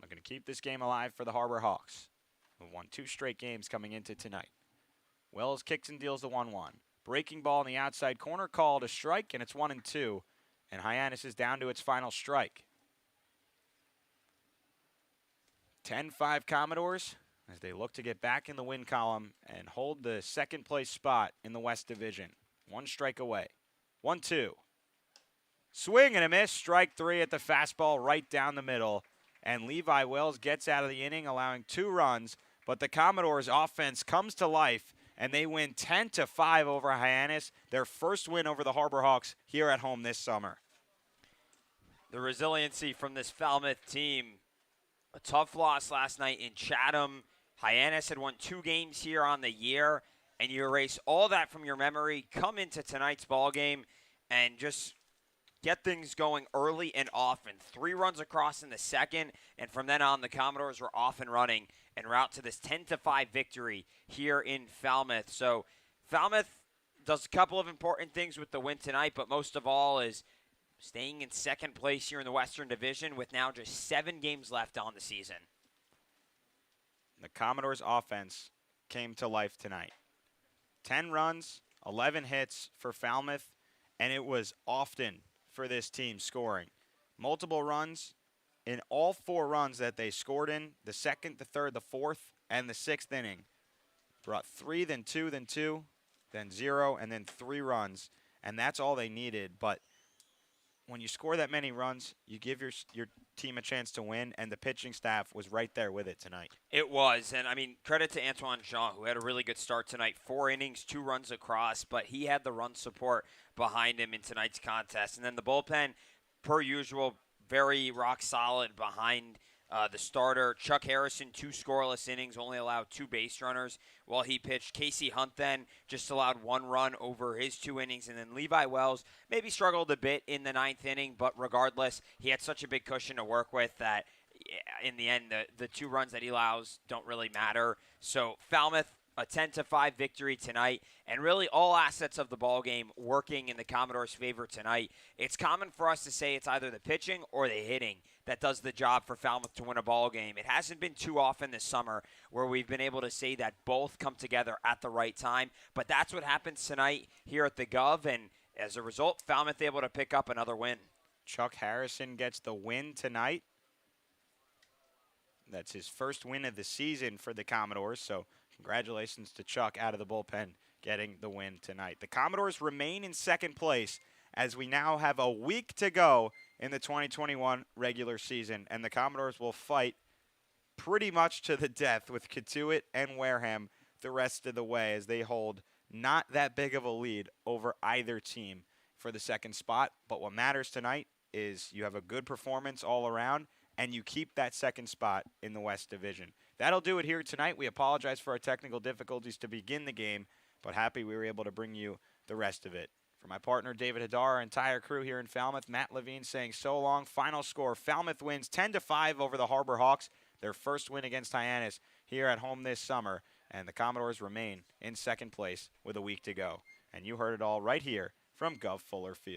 Looking to keep this game alive for the Harbor Hawks, who won 2 straight games coming into tonight. Wells kicks and deals the 1-1. Breaking ball in the outside corner, called a strike, and it's 1-2. And Hyannis is down to its final strike. 10-5 Commodores as they look to get back in the win column and hold the second place spot in the West Division. 1 strike away. 1-2. Swing and a miss. Strike 3 at the fastball right down the middle. And Levi Wells gets out of the inning, allowing 2 runs. But the Commodores' offense comes to life, and they win 10-5 over Hyannis, their first win over the Harbor Hawks here at home this summer. The resiliency from this Falmouth team. A tough loss last night in Chatham. Hyannis had won 2 games here on the year, and you erase all that from your memory, come into tonight's ball game, and just get things going early and often. 3 runs across in the second, and from then on, the Commodores were off and running en route to this 10-5 victory here in Falmouth. So Falmouth does a couple of important things with the win tonight, but most of all is staying in second place here in the Western Division with now just 7 games left on the season. The Commodores' offense came to life tonight. 10 runs, 11 hits for Falmouth, and it was often for this team scoring. Multiple runs in all 4 runs that they scored in, the second, the third, the fourth, and the 6th inning. Brought 3, then 2, then 2, then 0, and then 3 runs, and that's all they needed. But when you score that many runs, you give your team a chance to win, and the pitching staff was right there with it tonight. It was, and I mean, credit to Antoine Jean, who had a really good start tonight. 4 innings, 2 runs across, but he had the run support behind him in tonight's contest. And then the bullpen, per usual, very rock solid behind the starter. Chuck Harrison, 2 scoreless innings, only allowed 2 base runners while he pitched. Casey Hunt then just allowed 1 run over his 2 innings. And then Levi Wells maybe struggled a bit in the 9th inning, but regardless, he had such a big cushion to work with that in the end, the 2 runs that he allows don't really matter. So Falmouth, a 10-5 victory tonight, and really all assets of the ball game working in the Commodores' favor tonight. It's common for us to say it's either the pitching or the hitting that does the job for Falmouth to win a ball game. It hasn't been too often this summer where we've been able to say that both come together at the right time, but that's what happens tonight here at the Gov, and as a result, Falmouth able to pick up another win. Chuck Harrison gets the win tonight. That's his first win of the season for the Commodores, so congratulations to Chuck out of the bullpen getting the win tonight. The Commodores remain in second place as we now have a week to go in the 2021 regular season, and the Commodores will fight pretty much to the death with Katuitt and Wareham the rest of the way as they hold not that big of a lead over either team for the second spot. But what matters tonight is you have a good performance all around, and you keep that second spot in the West Division. That'll do it here tonight. We apologize for our technical difficulties to begin the game, but happy we were able to bring you the rest of it. For my partner, David Hadar, our entire crew here in Falmouth, Matt Levine saying so long. Final score, Falmouth wins 10-5 over the Harbor Hawks, their first win against Hyannis here at home this summer, and the Commodores remain in second place with a week to go. And you heard it all right here from Gov Fuller Field.